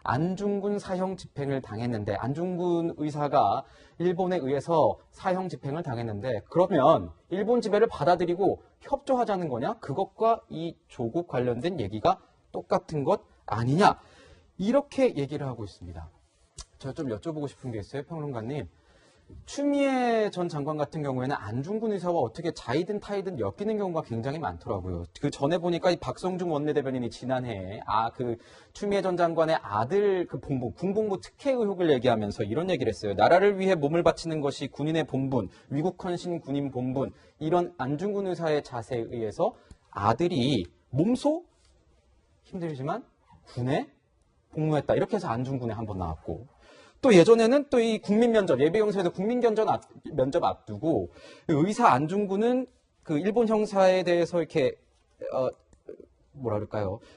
안중근 사형 집행을 당했는데 안중근 의사가 일본에 의해서 사형 집행을 당했는데 그러면 일본 지배를 받아들이고 협조하자는 거냐? 그것과 이 조국 관련된 얘기가 똑같은 것 아니냐? 이렇게 얘기를 하고 있습니다. 제가 좀 여쭤보고 싶은 게 있어요, 평론가님. 추미애 전 장관 같은 경우에는 안중근 의사와 어떻게 자이든 타이든 엮이는 경우가 굉장히 많더라고요. 그 전에 보니까 이 박성중 원내대변인이 지난해 추미애 전 장관의 아들 군복무 특혜 의혹을 얘기하면서 이런 얘기를 했어요. 나라를 위해 몸을 바치는 것이 군인의 본분, 위국 헌신 군인 본분. 이런 안중근 의사의 자세에 의해서 아들이 몸소 힘들지만 군에 복무했다. 이렇게 해서 안중근에 한번 나왔고. 또 예전에는 또 이 국민면접, 예비경사에서 면접 앞두고 의사 안중근은 그 일본 형사에 대해서 이렇게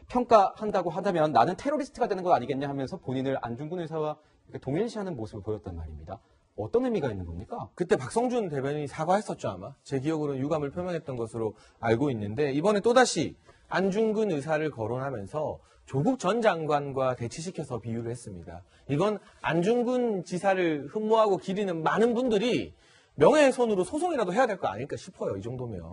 평가한다고 하다면 나는 테러리스트가 되는 거 아니겠냐 하면서 본인을 안중근 의사와 동일시하는 모습을 보였단 말입니다. 어떤 의미가 있는 겁니까? 그때 박성준 대변인이 사과했었죠, 아마. 제 기억으로는 유감을 표명했던 것으로 알고 있는데 이번에 또다시 안중근 의사를 거론하면서 조국 전 장관과 대치시켜서 비유를 했습니다. 이건 안중근 지사를 흠모하고 기리는 많은 분들이 명예훼손으로 소송이라도 해야 될 거 아닐까 싶어요. 이 정도면.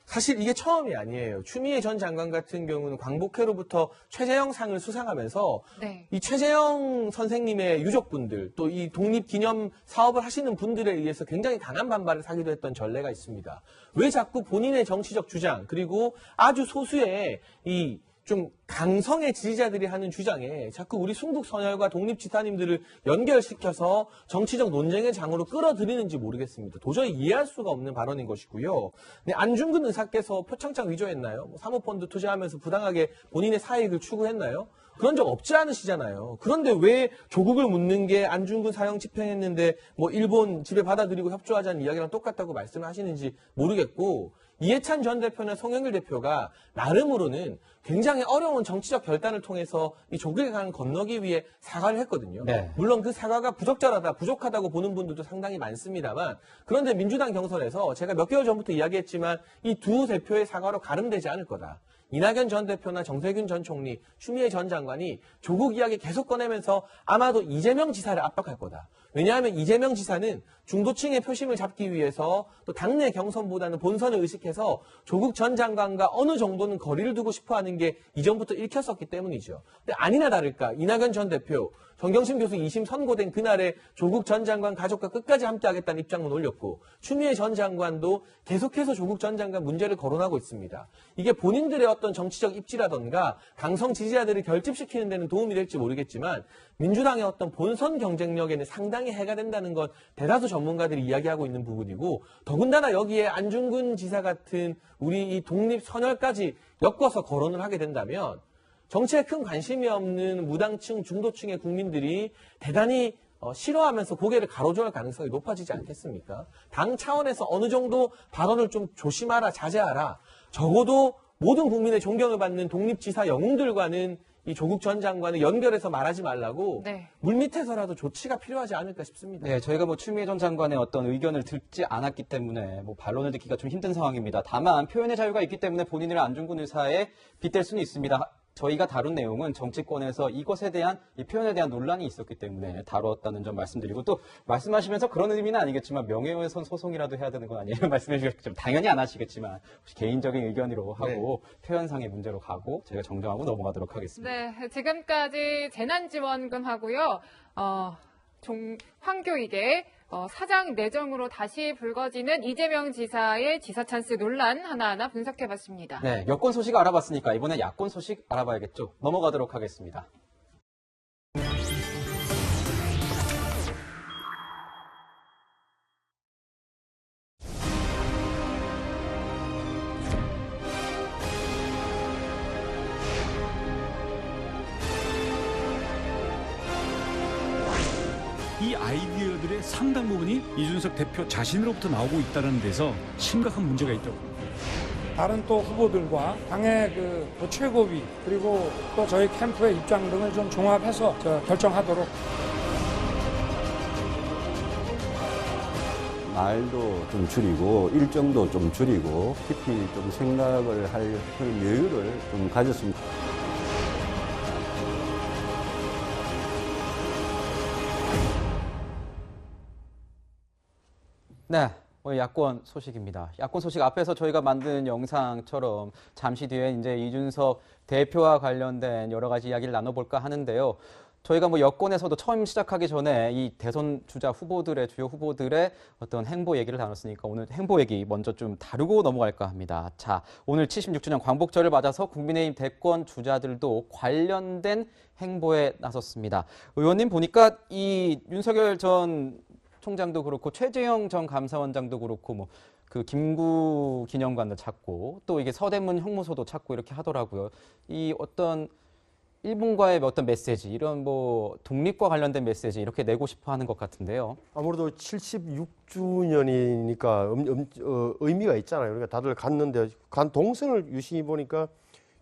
사실 이게 처음이 아니에요. 추미애 전 장관 같은 경우는 광복회로부터 최재형 상을 수상하면서 네. 이 최재형 선생님의 유족분들 또 이 독립기념 사업을 하시는 분들에 의해서 굉장히 강한 반발을 사기도 했던 전례가 있습니다. 왜 자꾸 본인의 정치적 주장 그리고 아주 소수의 이 좀 강성의 지지자들이 하는 주장에 자꾸 우리 순국 선열과 독립지사님들을 연결시켜서 정치적 논쟁의 장으로 끌어들이는지 모르겠습니다. 도저히 이해할 수가 없는 발언인 것이고요. 네, 안중근 의사께서 표창장 위조했나요? 사모펀드 투자하면서 부당하게 본인의 사익을 추구했나요? 그런 적 없지 않으시잖아요. 그런데 왜 조국을 묻는 게 안중근 사형 집행했는데 뭐 일본 집에 받아들이고 협조하자는 이야기랑 똑같다고 말씀을 하시는지 모르겠고, 이해찬 전 대표나 송영길 대표가 나름으로는 굉장히 어려운 정치적 결단을 통해서 이 조국의 강을 건너기 위해 사과를 했거든요. 네. 물론 그 사과가 부적절하다, 부족하다고 보는 분들도 상당히 많습니다만, 그런데 민주당 경선에서 제가 몇 개월 전부터 이야기했지만 이 두 대표의 사과로 가름되지 않을 거다. 이낙연 전 대표나 정세균 전 총리, 추미애 전 장관이 조국 이야기 계속 꺼내면서 아마도 이재명 지사를 압박할 거다. 왜냐하면 이재명 지사는 중도층의 표심을 잡기 위해서 또 당내 경선보다는 본선을 의식해서 조국 전 장관과 어느 정도는 거리를 두고 싶어하는 게 이전부터 읽혔었기 때문이죠. 근데 아니나 다를까 이낙연 전 대표, 정경심 교수 2심 선고된 그날에 조국 전 장관 가족과 끝까지 함께하겠다는 입장문 올렸고, 추미애 전 장관도 계속해서 조국 전 장관 문제를 거론하고 있습니다. 이게 본인들의 어떤 정치적 입지라던가 강성 지지자들을 결집시키는 데는 도움이 될지 모르겠지만 민주당의 어떤 본선 경쟁력에는 상당히 해가 된다는 건 대다수 전문가들이 이야기하고 있는 부분이고, 더군다나 여기에 안중근 지사 같은 우리 이 독립 선열까지 엮어서 거론을 하게 된다면 정치에 큰 관심이 없는 무당층, 중도층의 국민들이 대단히 싫어하면서 고개를 가로저을 가능성이 높아지지 않겠습니까? 당 차원에서 어느 정도 발언을 좀 조심하라, 자제하라. 적어도 모든 국민의 존경을 받는 독립지사 영웅들과는 이 조국 전 장관을 연결해서 말하지 말라고 네. 물밑에서라도 조치가 필요하지 않을까 싶습니다. 네, 저희가 뭐 추미애 전 장관의 어떤 의견을 듣지 않았기 때문에 뭐 반론을 듣기가 좀 힘든 상황입니다. 다만 표현의 자유가 있기 때문에 본인을 안중근 의사에 빗댈 수는 있습니다. 저희가 다룬 내용은 정치권에서 이것에 대한 이 표현에 대한 논란이 있었기 때문에 다뤘다는 점 말씀드리고, 또 말씀하시면서 그런 의미는 아니겠지만 명예훼손 소송이라도 해야 되는 건 아니에요 말씀해 주셨지만 당연히 안 하시겠지만 혹시 개인적인 의견으로 하고 표현상의 문제로 가고 저희가 정정하고 넘어가도록 하겠습니다. 네, 지금까지 재난지원금 하고요. 황교익의 사장 내정으로 다시 불거지는 이재명 지사의 지사 찬스 논란 하나하나 분석해봤습니다. 네, 여권 소식 알아봤으니까 이번에 야권 소식 알아봐야겠죠. 넘어가도록 하겠습니다. 이 아이디어들의 상당 부분이 이준석 대표 자신으로부터 나오고 있다는 데서 심각한 문제가 있다고 봅니다. 다른 또 후보들과 당의 그 최고위 그리고 또 저희 캠프의 입장 등을 좀 종합해서 결정하도록. 말도 좀 줄이고 일정도 좀 줄이고 깊이 좀 생각을 할 여유를 좀 가졌습니다. 네, 오늘 야권 소식입니다. 야권 소식 앞에서 저희가 만든 영상처럼 잠시 뒤에 이제 이준석 대표와 관련된 여러 가지 이야기를 나눠볼까 하는데요. 저희가 뭐 여권에서도 처음 시작하기 전에 이 대선 주자 후보들의 주요 후보들의 어떤 행보 얘기를 나눴으니까 오늘 행보 얘기 먼저 좀 다루고 넘어갈까 합니다. 자, 오늘 76주년 광복절을 맞아서 국민의힘 대권 주자들도 관련된 행보에 나섰습니다. 의원님 보니까 이 윤석열 전 총장도 그렇고 최재형 전 감사원장도 그렇고 뭐 그 김구 기념관도 찾고 또 이게 서대문 형무소도 찾고 이렇게 하더라고요. 이 어떤 일본과의 어떤 메시지, 이런 뭐 독립과 관련된 메시지 이렇게 내고 싶어 하는 것 같은데요. 아무래도 76주년이니까 의미가 있잖아요. 그러니까 다들 갔는데 간 동선을 유심히 보니까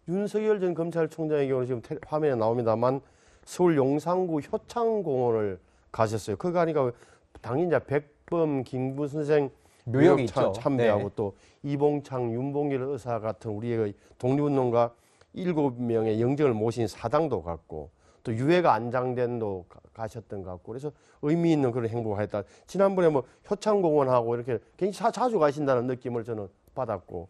윤석열 전 검찰총장의 경우는 지금 화면에 나옵니다만 서울 용산구 효창공원을 가셨어요. 그거 가니까 당연히 이제 백범, 김구 선생 묘역이 있죠. 참배하고 네. 또 이봉창, 윤봉길 의사 같은 우리의 독립운동가 7명의 영정을 모신 사당도 갔고 또 유해가 안장된도 가셨던 것 같고 그래서 의미 있는 그런 행보가 했다. 지난번에 뭐 효창공원하고 이렇게 굉장히 자주 가신다는 느낌을 저는 받았고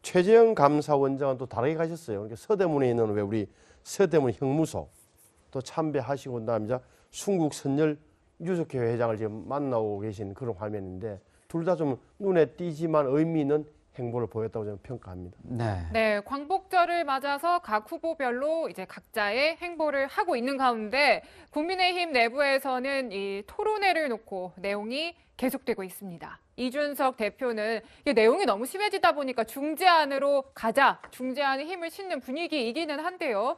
최재형 감사원장은 또 다르게 가셨어요. 그러니까 서대문에 있는 왜 우리 서대문 형무소 또 참배하시고 그다음에 이제 순국 선열 유족회회 회장을 지금 만나고 계신 그런 화면인데 둘 다 좀 눈에 띄지만 의미 있는 행보를 보였다고 저는 평가합니다. 네, 광복절을 맞아서 각 후보별로 이제 각자의 행보를 하고 있는 가운데 국민의힘 내부에서는 이 토론회를 놓고 내용이 계속되고 있습니다. 이준석 대표는 이게 내용이 너무 심해지다 보니까 중재안으로 가자, 중재안에 힘을 싣는 분위기이기는 한데요.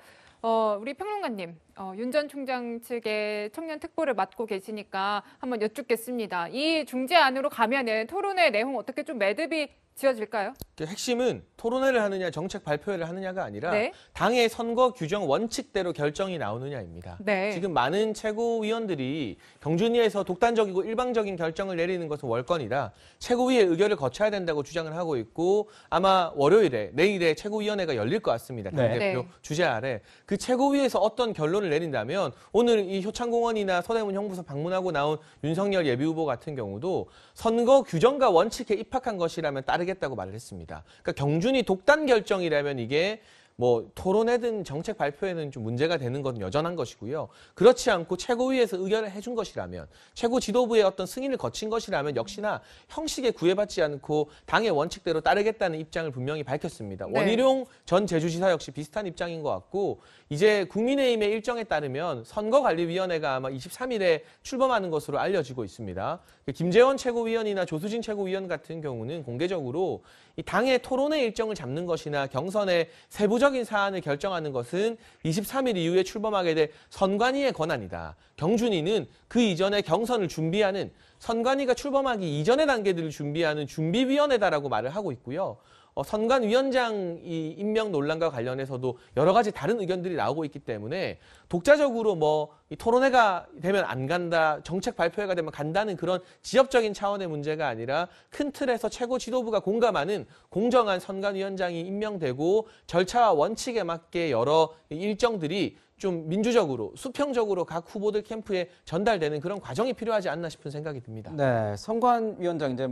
우리 평론가님, 윤 전 총장 측의 청년 특보를 맡고 계시니까 한번 여쭙겠습니다. 이 중재안으로 가면은 토론회 내용 어떻게 좀 매듭이 지어질까요? 핵심은 토론회를 하느냐 정책 발표회를 하느냐가 아니라 네. 당의 선거 규정 원칙대로 결정이 나오느냐입니다. 네. 지금 많은 최고위원들이 경준위에서 독단적이고 일방적인 결정을 내리는 것은 월권이다. 최고위의 의결을 거쳐야 된다고 주장을 하고 있고 아마 월요일에 내일에 최고위원회가 열릴 것 같습니다. 당대표 네. 주재 아래. 그 최고위에서 어떤 결론을 내린다면 오늘 이 효창공원이나 서대문 형무소 방문하고 나온 윤석열 예비후보 같은 경우도 선거 규정과 원칙에 입학한 것이라면 따르겠다고 말을 했습니다. 그러니까 경준이 독단 결정이라면 이게 뭐 토론회든 정책 발표에는 좀 문제가 되는 건 여전한 것이고요. 그렇지 않고 최고위에서 의결을 해준 것이라면 최고 지도부의 어떤 승인을 거친 것이라면 역시나 형식에 구애받지 않고 당의 원칙대로 따르겠다는 입장을 분명히 밝혔습니다. 네. 원희룡 전 제주지사 역시 비슷한 입장인 것 같고 이제 국민의힘의 일정에 따르면 선거관리위원회가 아마 23일에 출범하는 것으로 알려지고 있습니다. 김재원 최고위원이나 조수진 최고위원 같은 경우는 공개적으로 이 당의 토론회 일정을 잡는 것이나 경선의 세부적인 사안을 결정하는 것은 23일 이후에 출범하게 될 선관위의 권한이다. 경준이는 그 이전에 경선을 준비하는 선관위가 출범하기 이전의 단계들을 준비하는 준비위원회다라고 말을 하고 있고요. 선관위원장 임명 논란과 관련해서도 여러 가지 다른 의견들이 나오고 있기 때문에 독자적으로 뭐 이 토론회가 되면 안 간다, 정책 발표회가 되면 간다는 그런 지역적인 차원의 문제가 아니라 큰 틀에서 최고 지도부가 공감하는 공정한 선관위원장이 임명되고 절차와 원칙에 맞게 여러 일정들이 좀 민주적으로, 수평적으로 각 후보들 캠프에 전달되는 그런 과정이 필요하지 않나 싶은 생각이 듭니다. 네, 선관위원장 이제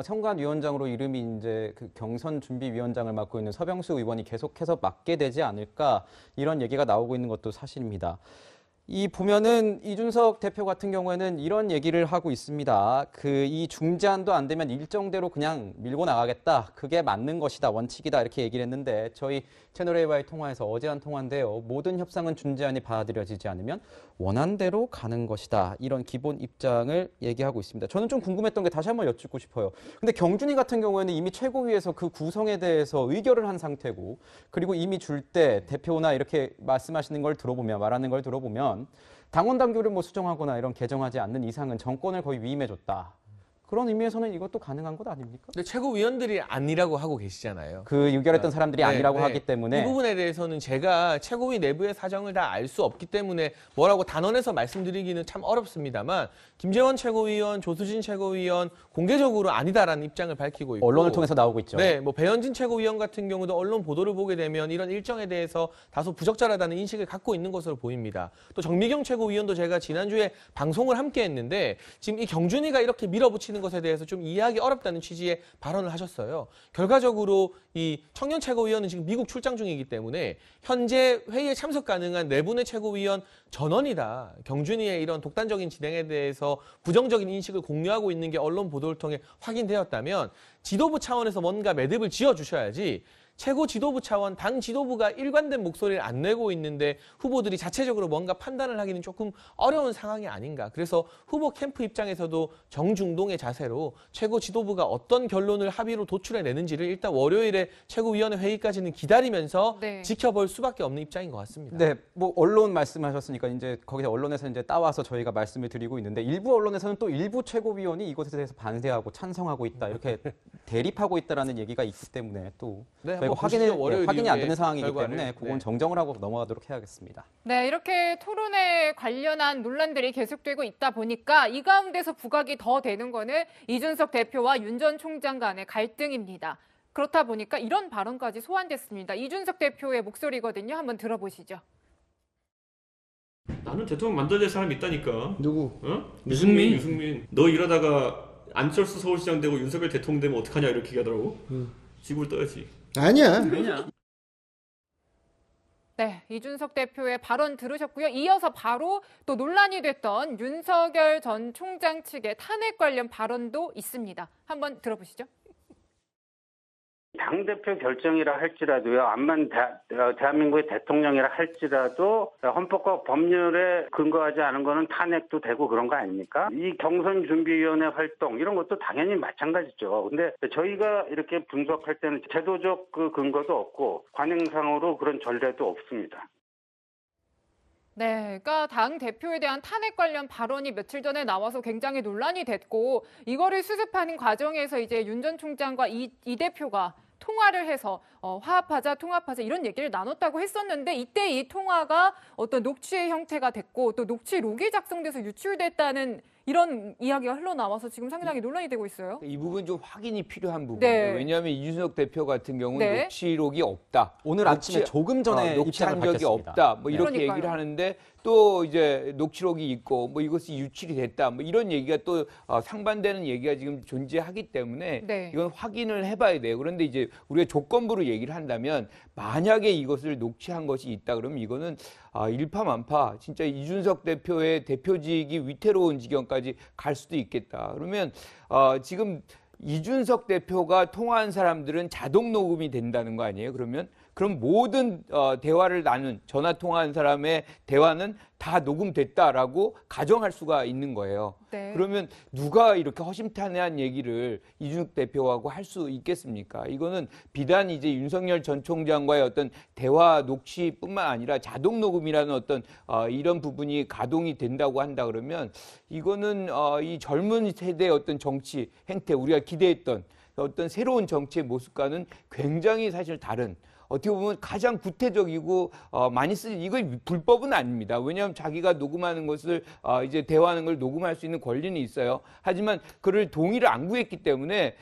선관위원장으로 이름이 이제 그 경선준비위원장을 맡고 있는 서병수 의원이 계속해서 맡게 되지 않을까 이런 얘기가 나오고 있는 것도 사실입니다. 이 보면은 이준석 대표 같은 경우에는 이런 얘기를 하고 있습니다. 이 중재안도 안 되면 일정대로 그냥 밀고 나가겠다. 그게 맞는 것이다. 원칙이다. 이렇게 얘기를 했는데 저희 채널A와의 통화에서 어제 한 통화인데요. 모든 협상은 중재안이 받아들여지지 않으면 원안대로 가는 것이다. 이런 기본 입장을 얘기하고 있습니다. 저는 좀 궁금했던 게 다시 한번 여쭙고 싶어요. 근데 경준이 같은 경우에는 이미 최고위에서 그 구성에 대해서 의결을 한 상태고 그리고 이미 줄 때 대표나 이렇게 말씀하시는 걸 들어보면 말하는 걸 들어보면 당원 당규를 수정하거나 이런 개정하지 않는 이상은 정권을 거의 위임해줬다. 그런 의미에서는 이것도 가능한 것 아닙니까? 근데 최고위원들이 아니라고 하고 계시잖아요. 그 의결했던 사람들이 아니라고 하기 때문에 이 부분에 대해서는 제가 최고위 내부의 사정을 다 알 수 없기 때문에 뭐라고 단언해서 말씀드리기는 참 어렵습니다만 김재원 최고위원, 조수진 최고위원 공개적으로 아니다라는 입장을 밝히고 있고 언론을 통해서 나오고 있죠. 네, 배현진 최고위원 같은 경우도 언론 보도를 보게 되면 이런 일정에 대해서 다소 부적절하다는 인식을 갖고 있는 것으로 보입니다. 또 정미경 최고위원도 제가 지난주에 방송을 함께 했는데 지금 이 경준이가 이렇게 밀어붙이는 것에 대해서 좀 이해하기 어렵다는 취지의 발언을 하셨어요. 결과적으로 이 청년 최고위원은 지금 미국 출장 중이기 때문에 현재 회의에 참석 가능한 4분의 최고위원 전원이다. 경준이의 이런 독단적인 진행에 대해서 부정적인 인식을 공유하고 있는 게 언론 보도를 통해 확인되었다면 지도부 차원에서 뭔가 매듭을 지어주셔야지 최고 지도부 차원, 당 지도부가 일관된 목소리를 안 내고 있는데 후보들이 자체적으로 뭔가 판단을 하기는 조금 어려운 상황이 아닌가. 그래서 후보 캠프 입장에서도 정중동의 자세로 최고 지도부가 어떤 결론을 합의로 도출해내는지를 일단 월요일에 최고위원회 회의까지는 기다리면서 지켜볼 수밖에 없는 입장인 것 같습니다. 네, 언론 말씀하셨으니까 이제 거기서 언론에서 이제 따와서 저희가 말씀을 드리고 있는데 일부 언론에서는 또 일부 최고위원이 이것에 대해서 반대하고 찬성하고 있다 이렇게 대립하고 있다라는 얘기가 있기 때문에 또 저희가 확인이 안 되는 상황이기 때문에 그건 정정을 하고 넘어가도록 해야겠습니다. 네, 이렇게 토론회 관련한 논란들이 계속되고 있다 보니까 이 가운데서 부각이 더 되는 거는 이준석 대표와 윤 전 총장 간의 갈등입니다. 그렇다 보니까 이런 발언까지 소환됐습니다. 이준석 대표의 목소리거든요. 한번 들어보시죠. 나는 대통령 만들어야 될 사람이 있다니까. 누구? 유승민. 너 이러다가 안철수 서울시장 되고 윤석열 대통령 되면 어떡하냐 이렇게 얘기하더라고. 지구를 떠야지. 아니야. 네, 이준석 대표의 발언 들으셨고요. 이어서 바로 또 논란이 됐던 윤석열 전 총장 측의 탄핵 관련 발언도 있습니다. 한번 들어보시죠. 당대표 결정이라 할지라도요, 암만 대한민국의 대통령이라 할지라도 헌법과 법률에 근거하지 않은 거는 탄핵도 되고 그런 거 아닙니까? 이 경선준비위원회 활동 이런 것도 당연히 마찬가지죠. 근데 저희가 이렇게 분석할 때는 제도적 그 근거도 없고 관행상으로 그런 전례도 없습니다. 네, 그러니까 당 대표에 대한 탄핵 관련 발언이 며칠 전에 나와서 굉장히 논란이 됐고 이거를 수습하는 과정에서 이제 윤 전 총장과 이 대표가 통화를 해서 화합하자, 통합하자 이런 얘기를 나눴다고 했었는데 이때 이 통화가 어떤 녹취의 형태가 됐고 또 녹취록이 작성돼서 유출됐다는 이런 이야기가 흘러나와서 지금 상당히 논란이 되고 있어요. 이 부분 좀 확인이 필요한 부분이에요. 네. 왜냐하면 이준석 대표 같은 경우는 네. 녹취록이 없다. 오늘 아침에 조금 전에 녹취한 입장을 적이 밝혔습니다. 없다. 뭐 이렇게 그러니까요. 얘기를 하는데 또 이제 녹취록이 있고 뭐 이것이 유출이 됐다. 뭐 이런 얘기가 또 상반되는 얘기가 지금 존재하기 때문에 네. 이건 확인을 해봐야 돼요. 그런데 이제 우리가 조건부로 얘기를 한다면 만약에 이것을 녹취한 것이 있다 그러면 이거는 일파만파 진짜 이준석 대표의 대표직이 위태로운 지경까지 갈 수도 있겠다. 그러면 지금 이준석 대표가 통화한 사람들은 자동 녹음이 된다는 거 아니에요? 그럼 모든 대화를 나눈 전화 통화한 사람의 대화는 다 녹음됐다라고 가정할 수가 있는 거예요. 네. 그러면 누가 이렇게 허심탄회한 얘기를 이준석 대표하고 할 수 있겠습니까? 이거는 비단 이제 윤석열 전 총장과의 어떤 대화 녹취뿐만 아니라 자동 녹음이라는 어떤 이런 부분이 가동이 된다고 한다 그러면 이거는 이 젊은 세대의 어떤 정치 행태 우리가 기대했던 어떤 새로운 정치의 모습과는 굉장히 사실 다른 어떻게 보면 가장 구태적이고 많이 쓰는 이거 불법은 아닙니다. 왜냐하면 자기가 녹음하는 것을 이제 대화하는 걸 녹음할 수 있는 권리는 있어요. 하지만 그를 동의를 안 구했기 때문에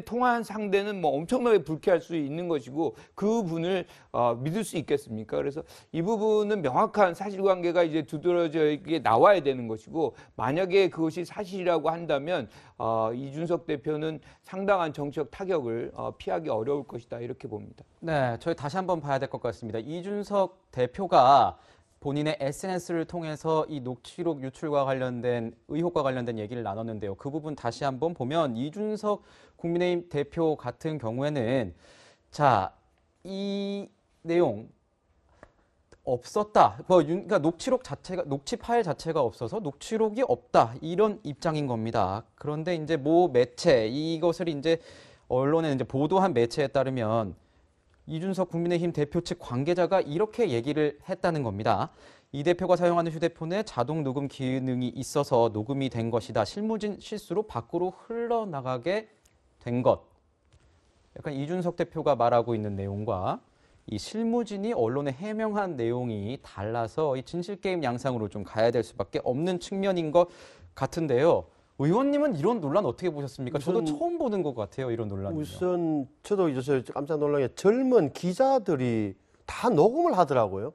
통화한 상대는 뭐 엄청나게 불쾌할 수 있는 것이고 그 분을 믿을 수 있겠습니까? 그래서 이 부분은 명확한 사실관계가 이제 두드러져 나와야 되는 것이고 만약에 그것이 사실이라고 한다면 이준석 대표는 상당한 정치적 타격을 피하기 어려울 것이다 이렇게 봅니다. 네, 저희 다시 한번 봐야 될 것 같습니다. 이준석 대표가 본인의 SNS를 통해서 이 녹취록 유출과 관련된 의혹과 관련된 얘기를 나눴는데요. 그 부분 다시 한번 보면 이준석 국민의힘 대표 같은 경우에는 자, 이 내용 없었다. 그러니까 녹취 파일 자체가 없어서 녹취록이 없다. 이런 입장인 겁니다. 그런데 이제 모 매체 이것을 이제 언론에 이제 보도한 매체에 따르면 이준석 국민의힘 대표 측 관계자가 이렇게 얘기를 했다는 겁니다. 이 대표가 사용하는 휴대폰에 자동 녹음 기능이 있어서 녹음이 된 것이다. 실무진 실수로 밖으로 흘러나가게 된 것. 약간 이준석 대표가 말하고 있는 내용과 이 실무진이 언론에 해명한 내용이 달라서 이 진실게임 양상으로 좀 가야 될 수밖에 없는 측면인 것 같은데요. 의원님은 이런 논란 어떻게 보셨습니까? 저도 처음 보는 것 같아요, 이런 논란. 우선 저도 이제 깜짝 놀란 게 젊은 기자들이 다 녹음을 하더라고요.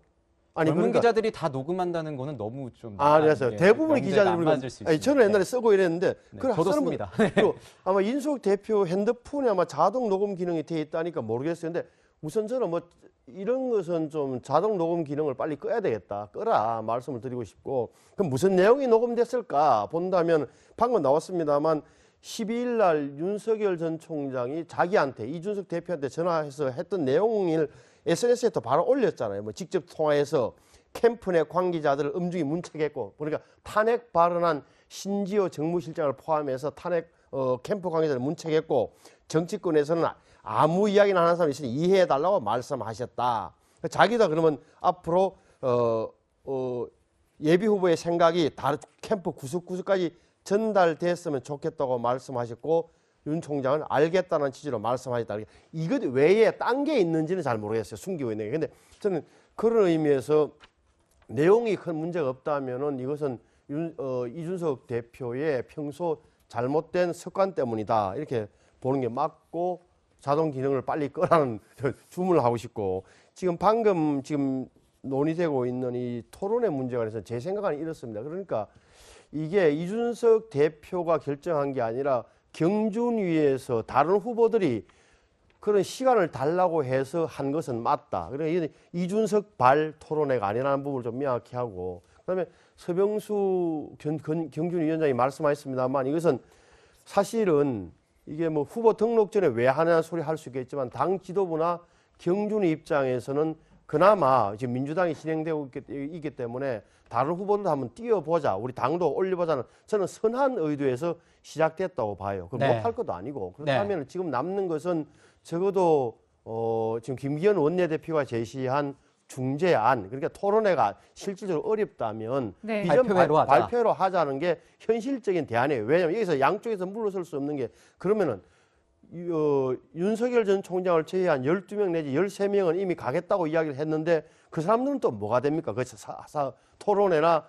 아니, 젊은 기자들이 다 녹음한다는 거는 너무 좀 그래서 대부분의 기자들이 저는 옛날에 쓰고 이랬는데 네, 저도 씁니다. 그리고 아마 이준석 대표 핸드폰에 아마 자동 녹음 기능이 돼 있다니까 모르겠어요. 근데 우선 저는 뭐 이런 것은 좀 자동 녹음 기능을 빨리 꺼야 되겠다. 꺼라 말씀을 드리고 싶고 그럼 무슨 내용이 녹음됐을까 본다면 방금 나왔습니다만 12일 날 윤석열 전 총장이 자기한테 이준석 대표한테 전화해서 했던 내용을 SNS에 또 바로 올렸잖아요. 뭐 직접 통화해서 캠프 내 관계자들을 엄중히 문책했고 그러니까 탄핵 발언한 신지호 정무실장을 포함해서 탄핵 캠프 관계자를 문책했고 정치권에서는 아무 이야기나 하는 사람이 있으니 이해해달라고 말씀하셨다. 자기도 그러면 앞으로 예비 후보의 생각이 다른 캠프 구석구석까지 전달됐으면 좋겠다고 말씀하셨고 윤 총장은 알겠다는 취지로 말씀하셨다. 이것 외에 딴 게 있는지는 잘 모르겠어요. 숨기고 있는 게. 근데 저는 그런 의미에서 내용이 큰 문제가 없다면은 이것은 이준석 대표의 평소 잘못된 습관 때문이다. 이렇게 보는 게 맞고 자동 기능을 빨리 끄라는 주문을 하고 싶고 방금 논의되고 있는 이 토론의 문제가 그래서 제 생각은 이렇습니다. 그러니까 이게 이준석 대표가 결정한 게 아니라 경준위에서 다른 후보들이 그런 시간을 달라고 해서 한 것은 맞다. 그러니까 이준석 발 토론회가 아니라는 부분을 좀 명확히 하고, 그다음에 서병수 경준 위원장이 말씀하셨습니다만 이것은 사실은 이게 뭐 후보 등록 전에 왜 하냐는 소리 할 수 있겠지만 당 지도부나 경준의 입장에서는 그나마 지금 민주당이 진행되고 있기 때문에 다른 후보들도 한번 띄워보자, 우리 당도 올려보자는 저는 선한 의도에서 시작됐다고 봐요. 그걸 못할 것도 아니고. 그렇다면 지금 남는 것은 적어도 지금 김기현 원내대표가 제시한 중재안, 그러니까 토론회가 실질적으로 어렵다면 이전 발표로 하자는 게 현실적인 대안이에요. 왜냐하면 여기서 양쪽에서 물러설 수 없는 게, 그러면은 윤석열 전 총장을 제외한 12명 내지 13명은 이미 가겠다고 이야기를 했는데 그 사람들은 또 뭐가 됩니까? 그 토론회나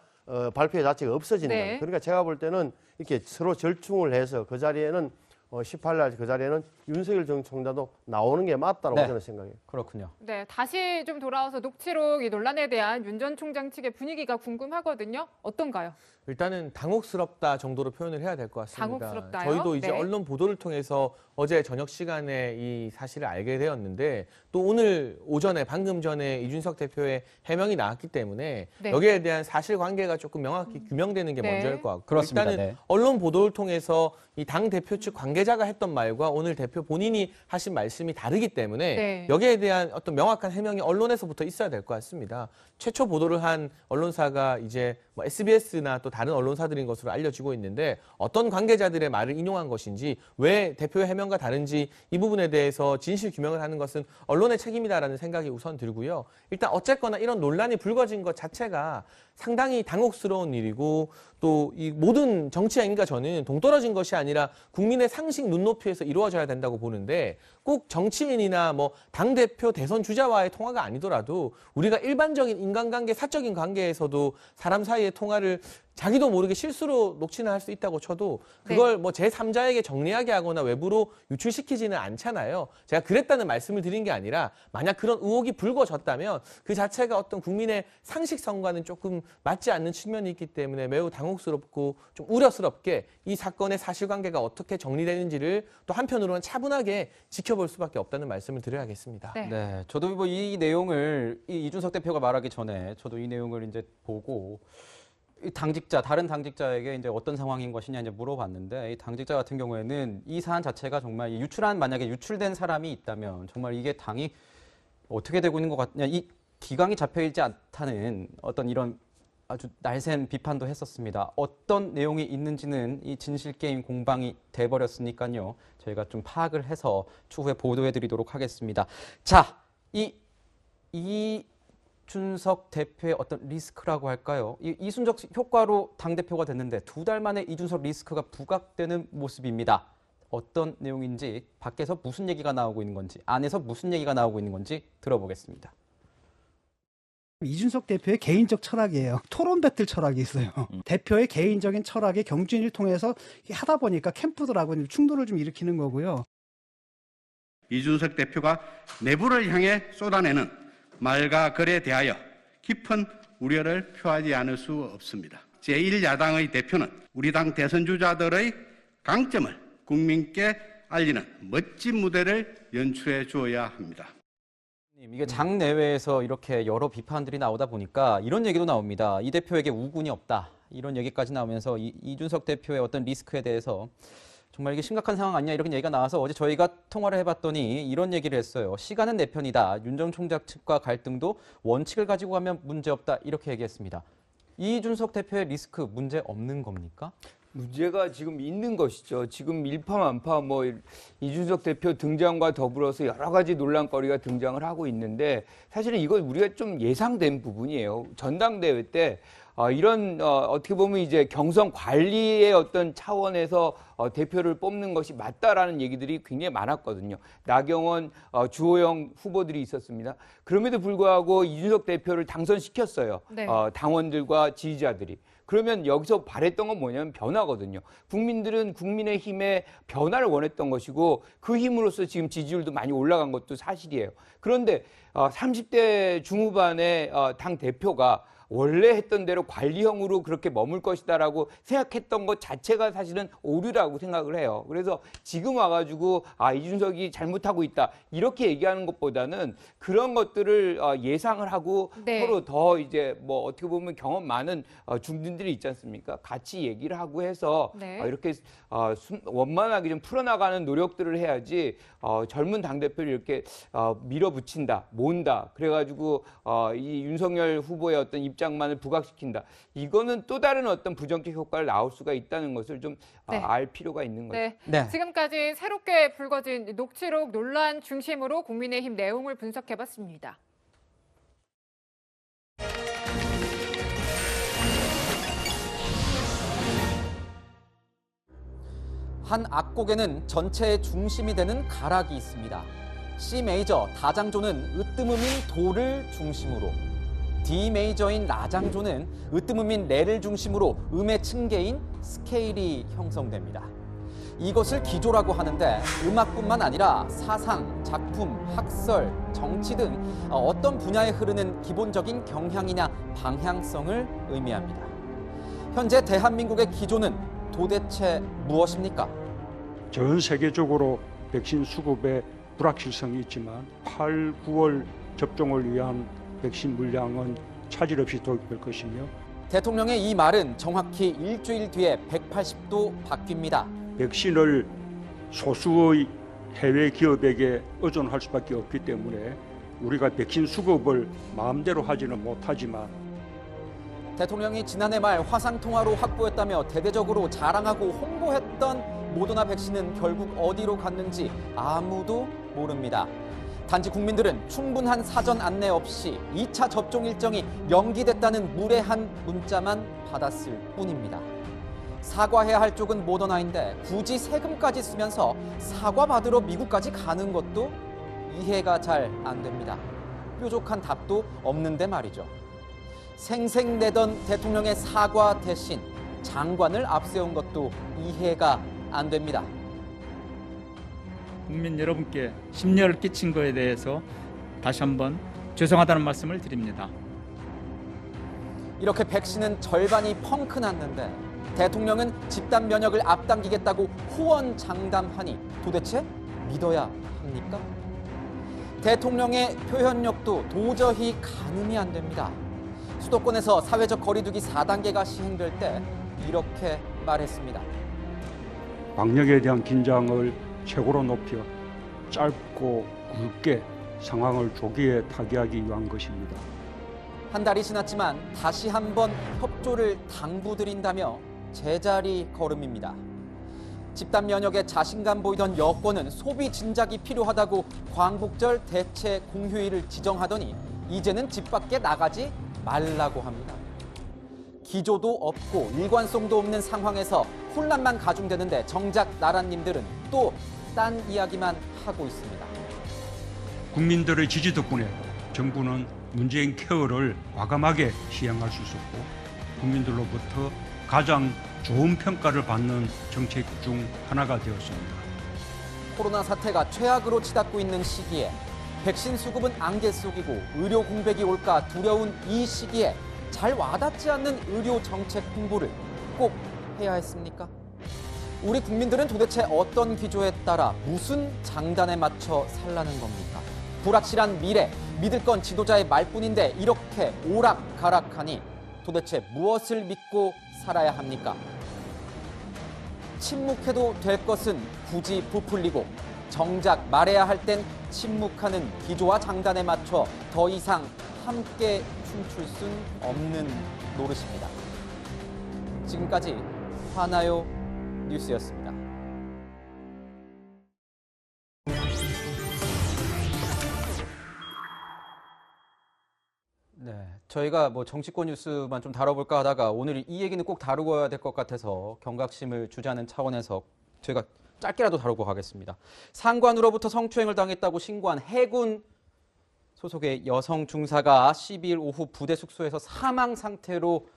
발표 자체가 없어지는 거예요. 그러니까 제가 볼 때는 이렇게 서로 절충을 해서 그 자리에는 18일 그 자리에는 윤석열 전 총장도 나오는 게 맞다고 저는 생각해요. 그렇군요. 네, 다시 좀 돌아와서 녹취록 이 논란에 대한 윤 전 총장 측의 분위기가 궁금하거든요. 어떤가요? 일단은 당혹스럽다 정도로 표현을 해야 될 것 같습니다. 당혹스럽다요? 저희도 이제 언론 보도를 통해서 어제 저녁 시간에 이 사실을 알게 되었는데, 또 오늘 오전에 방금 전에 이준석 대표의 해명이 나왔기 때문에 여기에 대한 사실관계가 조금 명확히 규명되는 게 먼저일 것 같고, 그렇습니다. 일단은 언론 보도를 통해서 이 당 대표 측 관계자가 했던 말과 오늘 대표 본인이 하신 말씀이 다르기 때문에 여기에 대한 어떤 명확한 해명이 언론에서부터 있어야 될 것 같습니다. 최초 보도를 한 언론사가 이제 뭐 SBS나 또 다른 언론사들인 것으로 알려지고 있는데, 어떤 관계자들의 말을 인용한 것인지, 왜 대표의 해명과 다른지 이 부분에 대해서 진실 규명을 하는 것은 언론의 책임이다라는 생각이 우선 들고요. 일단 어쨌거나 이런 논란이 불거진 것 자체가 상당히 당혹스러운 일이고, 또 이 모든 정치 행위가 저는 동떨어진 것이 아니라 국민의 상식 눈높이에서 이루어져야 된다고 보는데, 꼭 정치인이나 뭐 당대표 대선 주자와의 통화가 아니더라도 우리가 일반적인 인간관계, 사적인 관계에서도 사람 사이의 통화를 자기도 모르게 실수로 녹취는 할 수 있다고 쳐도 그걸 뭐 제3자에게 정리하게 하거나 외부로 유출시키지는 않잖아요. 제가 그랬다는 말씀을 드린 게 아니라, 만약 그런 의혹이 불거졌다면 그 자체가 어떤 국민의 상식성과는 조금 맞지 않는 측면이 있기 때문에 매우 당혹스럽고 좀 우려스럽게 이 사건의 사실관계가 어떻게 정리되는지를 또 한편으로는 차분하게 지켜볼 수밖에 없다는 말씀을 드려야겠습니다. 네, 저도 뭐 이 내용을 이준석 대표가 말하기 전에 저도 이 내용을 이제 보고 다른 당직자에게 이제 어떤 상황인 것이냐 이제 물어봤는데, 이 당직자 같은 경우에는 이 사안 자체가 정말 만약에 유출된 사람이 있다면 정말 이게 당이 어떻게 되고 있는 것 같냐, 이 기강이 잡혀 있지 않다는 어떤 이런 아주 날쌘 비판도 했었습니다. 어떤 내용이 있는지는 이 진실 게임 공방이 돼버렸으니까요. 저희가 좀 파악을 해서 추후에 보도해드리도록 하겠습니다. 자, 이준석 대표의 어떤 리스크라고 할까요? 이준석 효과로 당대표가 됐는데 2달 만에 이준석 리스크가 부각되는 모습입니다. 어떤 내용인지, 밖에서 무슨 얘기가 나오고 있는 건지, 안에서 무슨 얘기가 나오고 있는 건지 들어보겠습니다. 이준석 대표의 개인적 철학이에요. 토론 배틀 철학이 있어요. 대표의 개인적인 철학이 경준을 통해서 하다 보니까 캠프들하고 충돌을 좀 일으키는 거고요. 이준석 대표가 내부를 향해 쏟아내는 말과 글에 대하여 깊은 우려를 표하지 않을 수 없습니다. 제1야당의 대표는 우리 당 대선 주자들의 강점을 국민께 알리는 멋진 무대를 연출해 주어야 합니다. 이게 장 내외에서 이렇게 여러 비판들이 나오다 보니까 이런 얘기도 나옵니다. 이 대표에게 우군이 없다, 이런 얘기까지 나오면서 이준석 대표의 어떤 리스크에 대해서 정말 이게 심각한 상황 아니냐, 이런 얘기가 나와서 어제 저희가 통화를 해봤더니 이런 얘기를 했어요. 시간은 내 편이다. 윤 전 총장 측과 갈등도 원칙을 가지고 가면 문제없다, 이렇게 얘기했습니다. 이준석 대표의 리스크 문제 없는 겁니까? 문제가 지금 있는 것이죠. 지금 일파만파 뭐 이준석 대표 등장과 더불어서 여러 가지 논란거리가 등장을 하고 있는데, 사실은 이건 우리가 좀 예상된 부분이에요. 전당대회 때 이런 어떻게 보면 이제 경선 관리의 어떤 차원에서 대표를 뽑는 것이 맞다라는 얘기들이 굉장히 많았거든요. 나경원, 주호영 후보들이 있었습니다. 그럼에도 불구하고 이준석 대표를 당선시켰어요. 당원들과 지지자들이. 그러면 여기서 바랬던 건 뭐냐면 변화거든요. 국민들은 국민의힘의 변화를 원했던 것이고, 그 힘으로써 지금 지지율도 많이 올라간 것도 사실이에요. 그런데 30대 중후반의 당 대표가 원래 했던 대로 관리형으로 그렇게 머물 것이다라고 생각했던 것 자체가 사실은 오류라고 생각을 해요. 그래서 지금 와가지고 이준석이 잘못하고 있다 이렇게 얘기하는 것보다는 그런 것들을 예상을 하고 네. 서로 더 이제 뭐 어떻게 보면 경험 많은 중진들이 있지 않습니까? 같이 얘기를 하고 해서 네. 이렇게 원만하게 좀 풀어나가는 노력들을 해야지 젊은 당대표를 이렇게 밀어붙인다, 모은다. 그래가지고 이 윤석열 후보의 어떤 입장만을 부각시킨다. 이거는 또 다른 어떤 부정적 효과를 나올 수가 있다는 것을 좀 알 필요가 있는 거죠. 네. 네. 지금까지 새롭게 불거진 녹취록 논란 중심으로 국민의힘 내용을 분석해봤습니다. 한 악곡에는 전체의 중심이 되는 가락이 있습니다. C 메이저 다장조는 으뜸음인 도를 중심으로, D 메이저인 라장조는 으뜸음인 레를 중심으로 음의 층계인 스케일이 형성됩니다. 이것을 기조라고 하는데 음악뿐만 아니라 사상, 작품, 학설, 정치 등 어떤 분야에 흐르는 기본적인 경향이나 방향성을 의미합니다. 현재 대한민국의 기조는 도대체 무엇입니까? 전 세계적으로 백신 수급에 불확실성이 있지만 8, 9월 접종을 위한 백신 물량은 차질 없이 도입될 것이며 대통령의 이 말은 정확히 일주일 뒤에 180도 바뀝니다. 백신을 소수의 해외 기업에게 의존할 수밖에 없기 때문에 우리가 백신 수급을 마음대로 하지는 못하지만 대통령이 지난해 말 화상통화로 확보했다며 대대적으로 자랑하고 홍보했던 모더나 백신은 결국 어디로 갔는지 아무도 모릅니다. 단지 국민들은 충분한 사전 안내 없이 2차 접종 일정이 연기됐다는 무례한 문자만 받았을 뿐입니다. 사과해야 할 쪽은 모더나인데 굳이 세금까지 쓰면서 사과받으러 미국까지 가는 것도 이해가 잘 안 됩니다. 뾰족한 답도 없는데 말이죠. 생색내던 대통령의 사과 대신 장관을 앞세운 것도 이해가 안 됩니다. 국민 여러분께 심려를 끼친 것에 대해서 다시 한번 죄송하다는 말씀을 드립니다. 이렇게 백신은 절반이 펑크 났는데 대통령은 집단 면역을 앞당기겠다고 호언장담하니 도대체 믿어야 합니까? 대통령의 표현력도 도저히 가늠이 안 됩니다. 수도권에서 사회적 거리두기 4단계가 시행될 때 이렇게 말했습니다. 방역에 대한 긴장을 최고로 높여 짧고 굵게 상황을 조기에 타개하기 위한 것입니다. 한 달이 지났지만 다시 한번 협조를 당부드린다며 제자리 걸음입니다. 집단 면역에 자신감 보이던 여권은 소비 진작이 필요하다고 광복절 대체 공휴일을 지정하더니 이제는 집 밖에 나가지 말라고 합니다. 기조도 없고 일관성도 없는 상황에서 혼란만 가중되는데 정작 나라님들은 또 딴 이야기만 하고 있습니다. 국민들의 지지 덕분에 정부는 문재인 케어를 과감하게 시행할 수 있었고 국민들로부터 가장 좋은 평가를 받는 정책 중 하나가 되었습니다. 코로나 사태가 최악으로 치닫고 있는 시기에 백신 수급은 안개 속이고 의료 공백이 올까 두려운 이 시기에 잘 와닿지 않는 의료 정책 홍보를 꼭 해야 했습니까? 우리 국민들은 도대체 어떤 기조에 따라 무슨 장단에 맞춰 살라는 겁니까? 불확실한 미래, 믿을 건 지도자의 말뿐인데 이렇게 오락가락하니 도대체 무엇을 믿고 살아야 합니까? 침묵해도 될 것은 굳이 부풀리고 정작 말해야 할 땐 침묵하는 기조와 장단에 맞춰 더 이상 함께 춤출 순 없는 노릇입니다. 지금까지 하나요 뉴스였습니다. 네, 저희가 뭐 정치권 뉴스만 좀 다뤄볼까 하다가 오늘 이 얘기는 꼭 다루어야 될 것 같아서 경각심을 주자는 차원에서 저희가 짧게라도 다루고 가겠습니다. 상관으로부터 성추행을 당했다고 신고한 해군 소속의 여성 중사가 12일 오후 부대 숙소에서 사망 상태로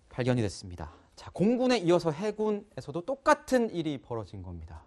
발견이 됐습니다. 자, 공군에 이어서 해군에서도 똑같은 일이 벌어진 겁니다.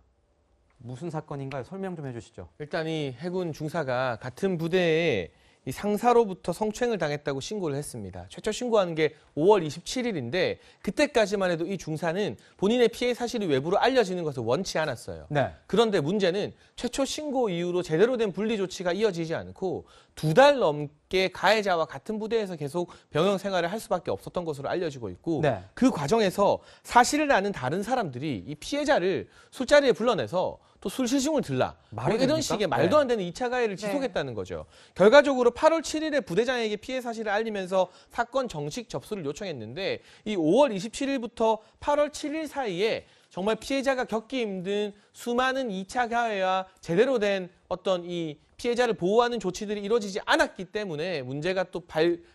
무슨 사건인가요? 설명 좀 해주시죠. 일단 이 해군 중사가 같은 부대에 이 상사로부터 성추행을 당했다고 신고를 했습니다. 최초 신고한 게 5월 27일인데 그때까지만 해도 이 중사는 본인의 피해 사실이 외부로 알려지는 것을 원치 않았어요. 네. 그런데 문제는 최초 신고 이후로 제대로 된 분리 조치가 이어지지 않고 2달 넘게 가해자와 같은 부대에서 계속 병영 생활을 할 수밖에 없었던 것으로 알려지고 있고 네. 그 과정에서 사실을 아는 다른 사람들이 이 피해자를 술자리에 불러내서 또 술 시중을 들라 말이 이런 됩니까? 식의 말도 안 되는 2차 가해를 지속했다는 거죠. 결과적으로 8월 7일에 부대장에게 피해 사실을 알리면서 사건 정식 접수를 요청했는데 이 5월 27일부터 8월 7일 사이에 정말 피해자가 겪기 힘든 수많은 2차 가해와 제대로 된 어떤 이 피해자를 보호하는 조치들이 이루어지지 않았기 때문에 문제가 또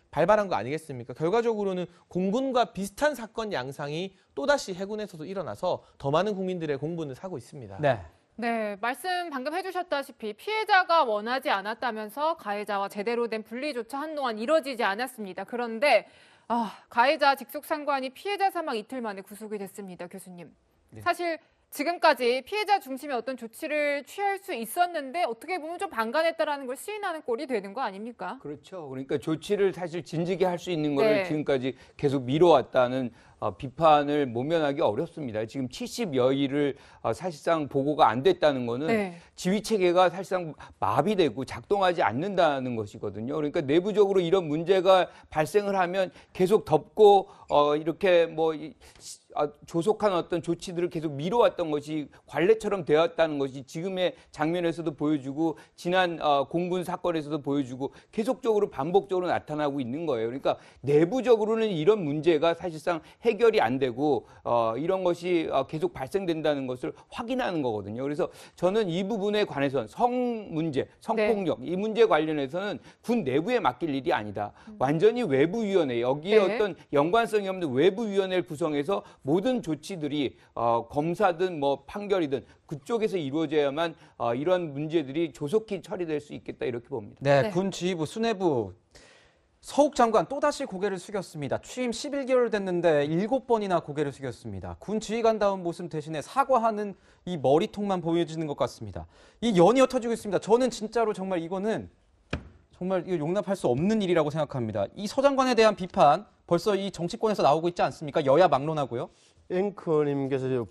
발발한 거 아니겠습니까? 결과적으로는 공군과 비슷한 사건 양상이 또다시 해군에서도 일어나서 더 많은 국민들의 공분을 사고 있습니다. 네, 말씀 방금 해주셨다시피 피해자가 원하지 않았다면서 가해자와 제대로 된 분리조차 한동안 이뤄지지 않았습니다. 그런데 가해자 직속 상관이 피해자 사망 이틀 만에 구속이 됐습니다. 교수님. 사실 지금까지 피해자 중심의 어떤 조치를 취할 수 있었는데 어떻게 보면 좀 방관했다라는 걸 시인하는 꼴이 되는 거 아닙니까? 그렇죠. 그러니까 조치를 사실 진즉에 할 수 있는 거를 네. 지금까지 계속 미뤄왔다는 비판을 모면하기 어렵습니다. 지금 70여일을 사실상 보고가 안 됐다는 거는 네. 지휘 체계가 사실상 마비되고 작동하지 않는다는 것이거든요. 그러니까 내부적으로 이런 문제가 발생을 하면 계속 덮고 이렇게 뭐 조속한 어떤 조치들을 계속 미뤄왔던 것이 관례처럼 되었다는 것이 지금의 장면에서도 보여주고 지난 공군 사건에서도 보여주고 계속적으로 반복적으로 나타나고 있는 거예요. 그러니까 내부적으로는 이런 문제가 사실상 해결이 안 되고 이런 것이 계속 발생된다는 것을 확인하는 거거든요. 그래서 저는 이 부분에 관해서는 성 문제, 성폭력 이 문제 관련해서는 군 내부에 맡길 일이 아니다. 완전히 외부위원회, 여기에 어떤 연관성이 없는 외부위원회를 구성해서 모든 조치들이 검사든 뭐 판결이든 그쪽에서 이루어져야만 이런 문제들이 조속히 처리될 수 있겠다 이렇게 봅니다. 네, 군 지휘부, 수뇌부 서욱 장관 또다시 고개를 숙였습니다. 취임 11개월 됐는데 7번이나 고개를 숙였습니다. 군 지휘관다운 모습 대신에 사과하는 이 머리통만 보여지는 것 같습니다. 이 연이어 터지고 있습니다. 저는 진짜로 정말 이거는 정말 이거 용납할 수 없는 일이라고 생각합니다. 이 서 장관에 대한 비판 벌써 이 정치권에서 나오고 있지 않습니까? 여야 막론하고요. 앵커님께서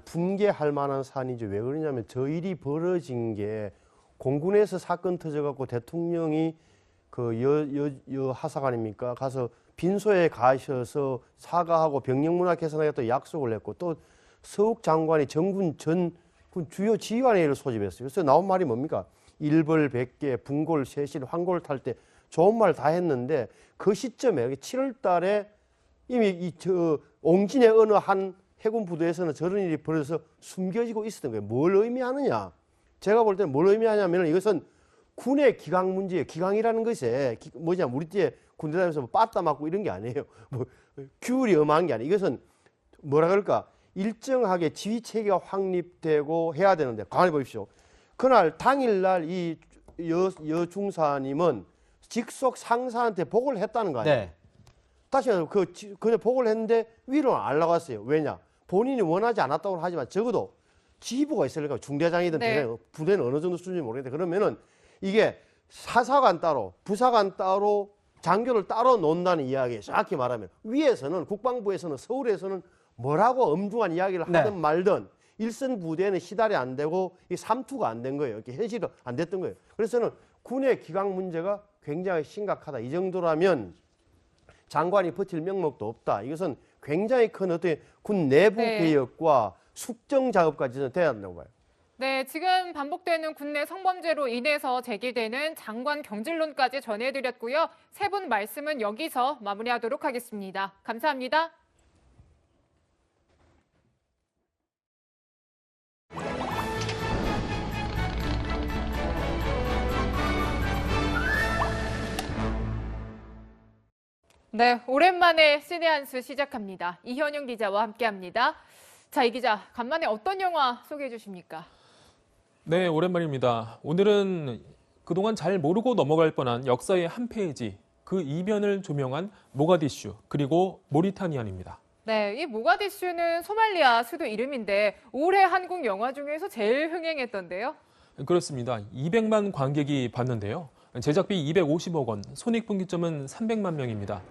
분개할 만한 사안이죠. 왜 그러냐면 저 일이 벌어진 게 공군에서 사건 터져갖고 대통령이 여 하사관입니까? 가서 빈소에 가셔서 사과하고 병력문화 개선하겠다고 약속을 했고 또 서욱 장관이 정군 전군 주요 지휘관회의를 소집했어요. 그래서 나온 말이 뭡니까? 일벌 100개, 분골, 세실, 황골 탈 때 좋은 말 다 했는데 그 시점에 7월 달에 이미 옹진의 어느 한 해군 부대에서는 저런 일이 벌어져서 숨겨지고 있었던 거예요. 뭘 의미하느냐? 제가 볼 때는 뭘 의미하냐면 이것은 군의 기강 문제예요. 기강이라는 것에 뭐냐 우리 때 군대 다니면서 빠따 맞고 이런 게 아니에요. 뭐 규율이 엄한 게 아니에요. 이것은 뭐라 그럴까? 일정하게 지휘 체계가 확립되고 해야 되는데 가만히 보십시오. 그날 당일날 이 여중사님은 직속 상사한테 보고를 했다는 거 아니에요. 다시 그냥 보고를 했는데 위로는 안 나갔어요. 왜냐? 본인이 원하지 않았다고 하지만 적어도 지휘부가 있으니까 중대장이든 부대는 어느 정도 수준인지 모르겠는데 그러면은 이게 사사관 따로 부사관 따로 장교를 따로 놓는다는 이야기예요. 정확히 말하면 위에서는 국방부에서는 서울에서는 뭐라고 엄중한 이야기를 하든 말든 일선 부대는 시달이 안 되고 이 삼투가 안 된 거예요. 이렇게 현실이 안 됐던 거예요. 그래서는 군의 기강 문제가 굉장히 심각하다. 이 정도라면 장관이 버틸 명목도 없다. 이것은 굉장히 큰 어떤 군 내부 개혁과 숙정 작업까지 돼야 된다고 봐요. 네, 지금 반복되는 군내 성범죄로 인해서 제기되는 장관 경질론까지 전해드렸고요. 세 분 말씀은 여기서 마무리하도록 하겠습니다. 감사합니다. 네, 오랜만에 신의 한 수 시작합니다. 이현영 기자와 함께합니다. 자, 이 기자, 간만에 어떤 영화 소개해 주십니까? 네, 오랜만입니다. 오늘은 그동안 잘 모르고 넘어갈 뻔한 역사의 한 페이지, 그 이면을 조명한 모가디슈, 그리고 모리타니안입니다. 네, 이 모가디슈는 소말리아 수도 이름인데 올해 한국 영화 중에서 제일 흥행했던데요? 그렇습니다. 200만 관객이 봤는데요. 제작비 250억 원, 손익분기점은 300만 명입니다.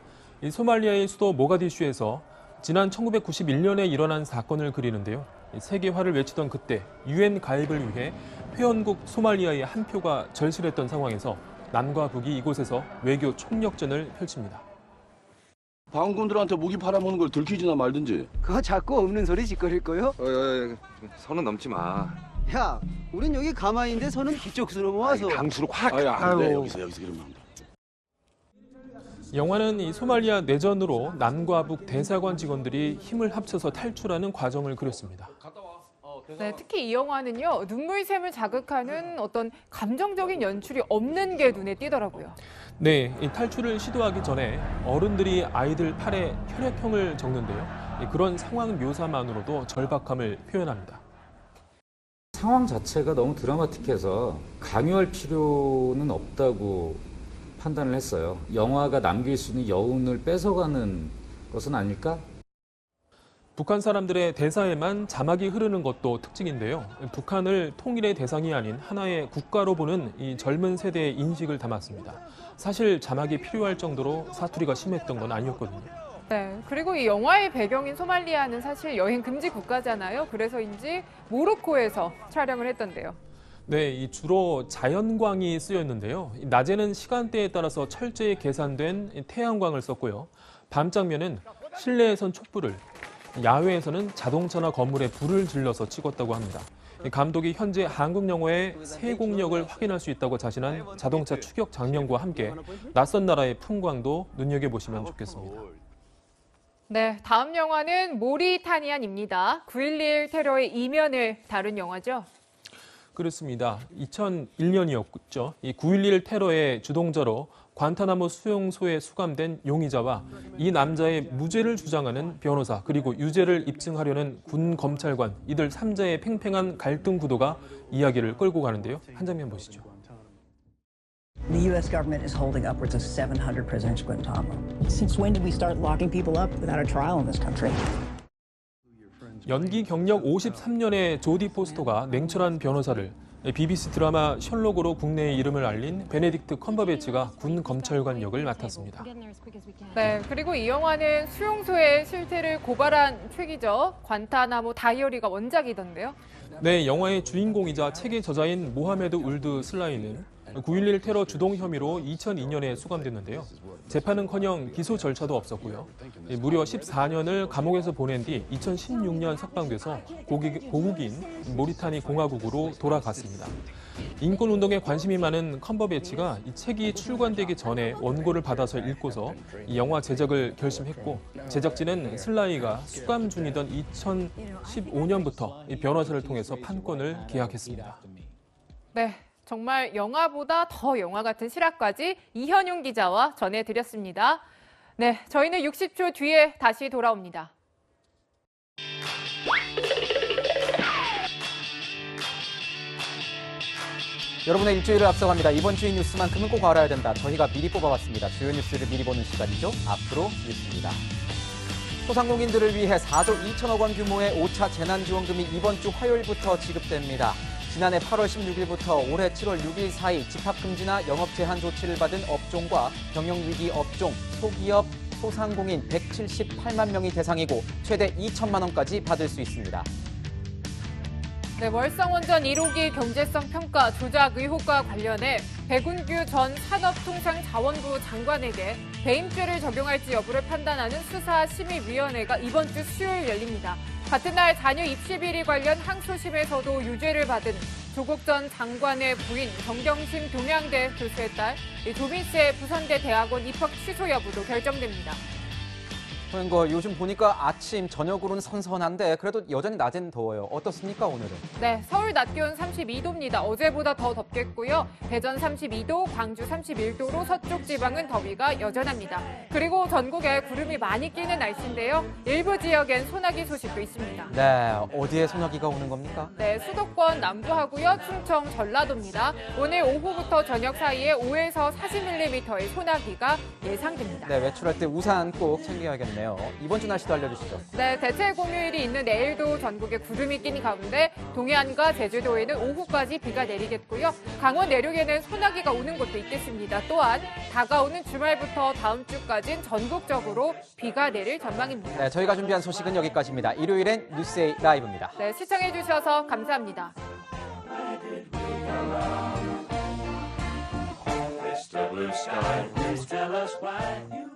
이 소말리아의 수도 모가디슈에서 지난 1991년에 일어난 사건을 그리는데요. 세계화를 외치던 그때 UN 가입을 위해 회원국 소말리아의 한 표가 절실했던 상황에서 남과 북이 이곳에서 외교 총력전을 펼칩니다. 반군들한테 무기 팔아먹는 걸 들키지나 말든지. 그거 자꾸 없는 소리 짓거릴 거요? 선은 넘지 마. 야, 우린 여기 가만히 있는데 선은 뒤쪽수로 모아서. 강수로 확. 안 돼. 여기서 그러면 안 돼. 영화는 이 소말리아 내전으로 남과 북 대사관 직원들이 힘을 합쳐서 탈출하는 과정을 그렸습니다. 네, 특히 이 영화는요, 눈물샘을 자극하는 어떤 감정적인 연출이 없는 게 눈에 띄더라고요. 네, 이 탈출을 시도하기 전에 어른들이 아이들 팔에 혈액형을 적는데요. 그런 상황 묘사만으로도 절박함을 표현합니다. 상황 자체가 너무 드라마틱해서 강요할 필요는 없다고 판단을 했어요. 영화가 남길 수 있는 여운을 뺏어가는 것은 아닐까? 북한 사람들의 대사에만 자막이 흐르는 것도 특징인데요. 북한을 통일의 대상이 아닌 하나의 국가로 보는 이 젊은 세대의 인식을 담았습니다. 사실 자막이 필요할 정도로 사투리가 심했던 건 아니었거든요. 네, 그리고 이 영화의 배경인 소말리아는 사실 여행 금지 국가잖아요. 그래서인지 모로코에서 촬영을 했던데요. 네, 이 주로 자연광이 쓰였는데요. 낮에는 시간대에 따라서 철저히 계산된 태양광을 썼고요. 밤 장면은 실내에선 촛불을, 야외에서는 자동차나 건물에 불을 질러서 찍었다고 합니다. 감독이 현재 한국 영화의 세공력을 확인할 수 있다고 자신한 자동차 추격 장면과 함께 낯선 나라의 풍광도 눈여겨보시면 좋겠습니다. 네, 다음 영화는 모리타니안입니다. 9.11 테러의 이면을 다룬 영화죠. 그렇습니다. 2001년이었죠. 이 9.11 테러의 주동자로 관타나모 수용소에 수감된 용의자와 이 남자의 무죄를 주장하는 변호사 그리고 유죄를 입증하려는 군 검찰관 이들 3자의 팽팽한 갈등 구도가 이야기를 끌고 가는데요. 한 장면 보시죠. The U.S. government is holding upwards of 700 prisoners at Guantanamo. Since when did we start locking people up without a trial in this country? 연기 경력 53년의 조디 포스터가 냉철한 변호사를 BBC 드라마 셜록으로 국내의 이름을 알린 베네딕트 컴버배치가 군 검찰관 역을 맡았습니다. 네, 그리고 이 영화는 수용소의 실태를 고발한 책이죠. 관타나모 다이어리가 원작이던데요. 네, 영화의 주인공이자 책의 저자인 모하메드 울드 슬라이는 9.11 테러 주동 혐의로 2002년에 수감됐는데요. 재판은커녕 기소 절차도 없었고요. 무려 14년을 감옥에서 보낸 뒤 2016년 석방돼서 고국인 모리타니 공화국으로 돌아갔습니다. 인권운동에 관심이 많은 컴버배치가 이 책이 출간되기 전에 원고를 받아서 읽고서 이 영화 제작을 결심했고 제작진은 슬라이가 수감 중이던 2015년부터 이 변호사를 통해서 판권을 계약했습니다. 네. 정말 영화보다 더 영화 같은 실화까지 이현용 기자와 전해드렸습니다. 네, 저희는 60초 뒤에 다시 돌아옵니다. 여러분의 일주일을 앞서갑니다. 이번 주의 뉴스만큼은 꼭 알아야 된다. 저희가 미리 뽑아봤습니다. 주요 뉴스를 미리 보는 시간이죠. 앞으로 뉴스입니다. 소상공인들을 위해 4조 2천억 원 규모의 5차 재난지원금이 이번 주 화요일부터 지급됩니다. 지난해 8월 16일부터 올해 7월 6일 사이 집합금지나 영업 제한 조치를 받은 업종과 경영위기 업종, 소기업, 소상공인 178만 명이 대상이고 최대 2천만 원까지 받을 수 있습니다. 네, 월성원전 1호기 경제성 평가 조작 의혹과 관련해 백운규 전 산업통상자원부 장관에게 배임죄를 적용할지 여부를 판단하는 수사심의위원회가 이번 주 수요일 열립니다. 같은 날 자녀 입시 비리 관련 항소심에서도 유죄를 받은 조국 전 장관의 부인 정경심 동양대 교수의 딸 조민수의 부산대 대학원 입학 취소 여부도 결정됩니다. 요즘 보니까 아침, 저녁으로는 선선한데 그래도 여전히 낮엔 더워요. 어떻습니까, 오늘은? 네, 서울 낮 기온 32도입니다. 어제보다 더 덥겠고요. 대전 32도, 광주 31도로 서쪽 지방은 더위가 여전합니다. 그리고 전국에 구름이 많이 끼는 날씨인데요. 일부 지역엔 소나기 소식도 있습니다. 네, 어디에 소나기가 오는 겁니까? 네, 수도권 남부하고요. 충청, 전라도입니다. 오늘 오후부터 저녁 사이에 5에서 40mm의 소나기가 예상됩니다. 네, 외출할 때 우산 꼭 챙겨야겠네요. 내리겠네요. 이번 주 날씨도 알려주시죠. 네, 대체 공휴일이 있는 내일도 전국에 구름이 낀 가운데 동해안과 제주도에는 오후까지 비가 내리겠고요. 강원 내륙에는 소나기가 오는 곳도 있겠습니다. 또한 다가오는 주말부터 다음 주까지는 전국적으로 비가 내릴 전망입니다. 네, 저희가 준비한 소식은 여기까지입니다. 일요일엔 뉴스에이 라이브입니다. 네, 시청해주셔서 감사합니다. Mr. Blue Sky, please tell us why you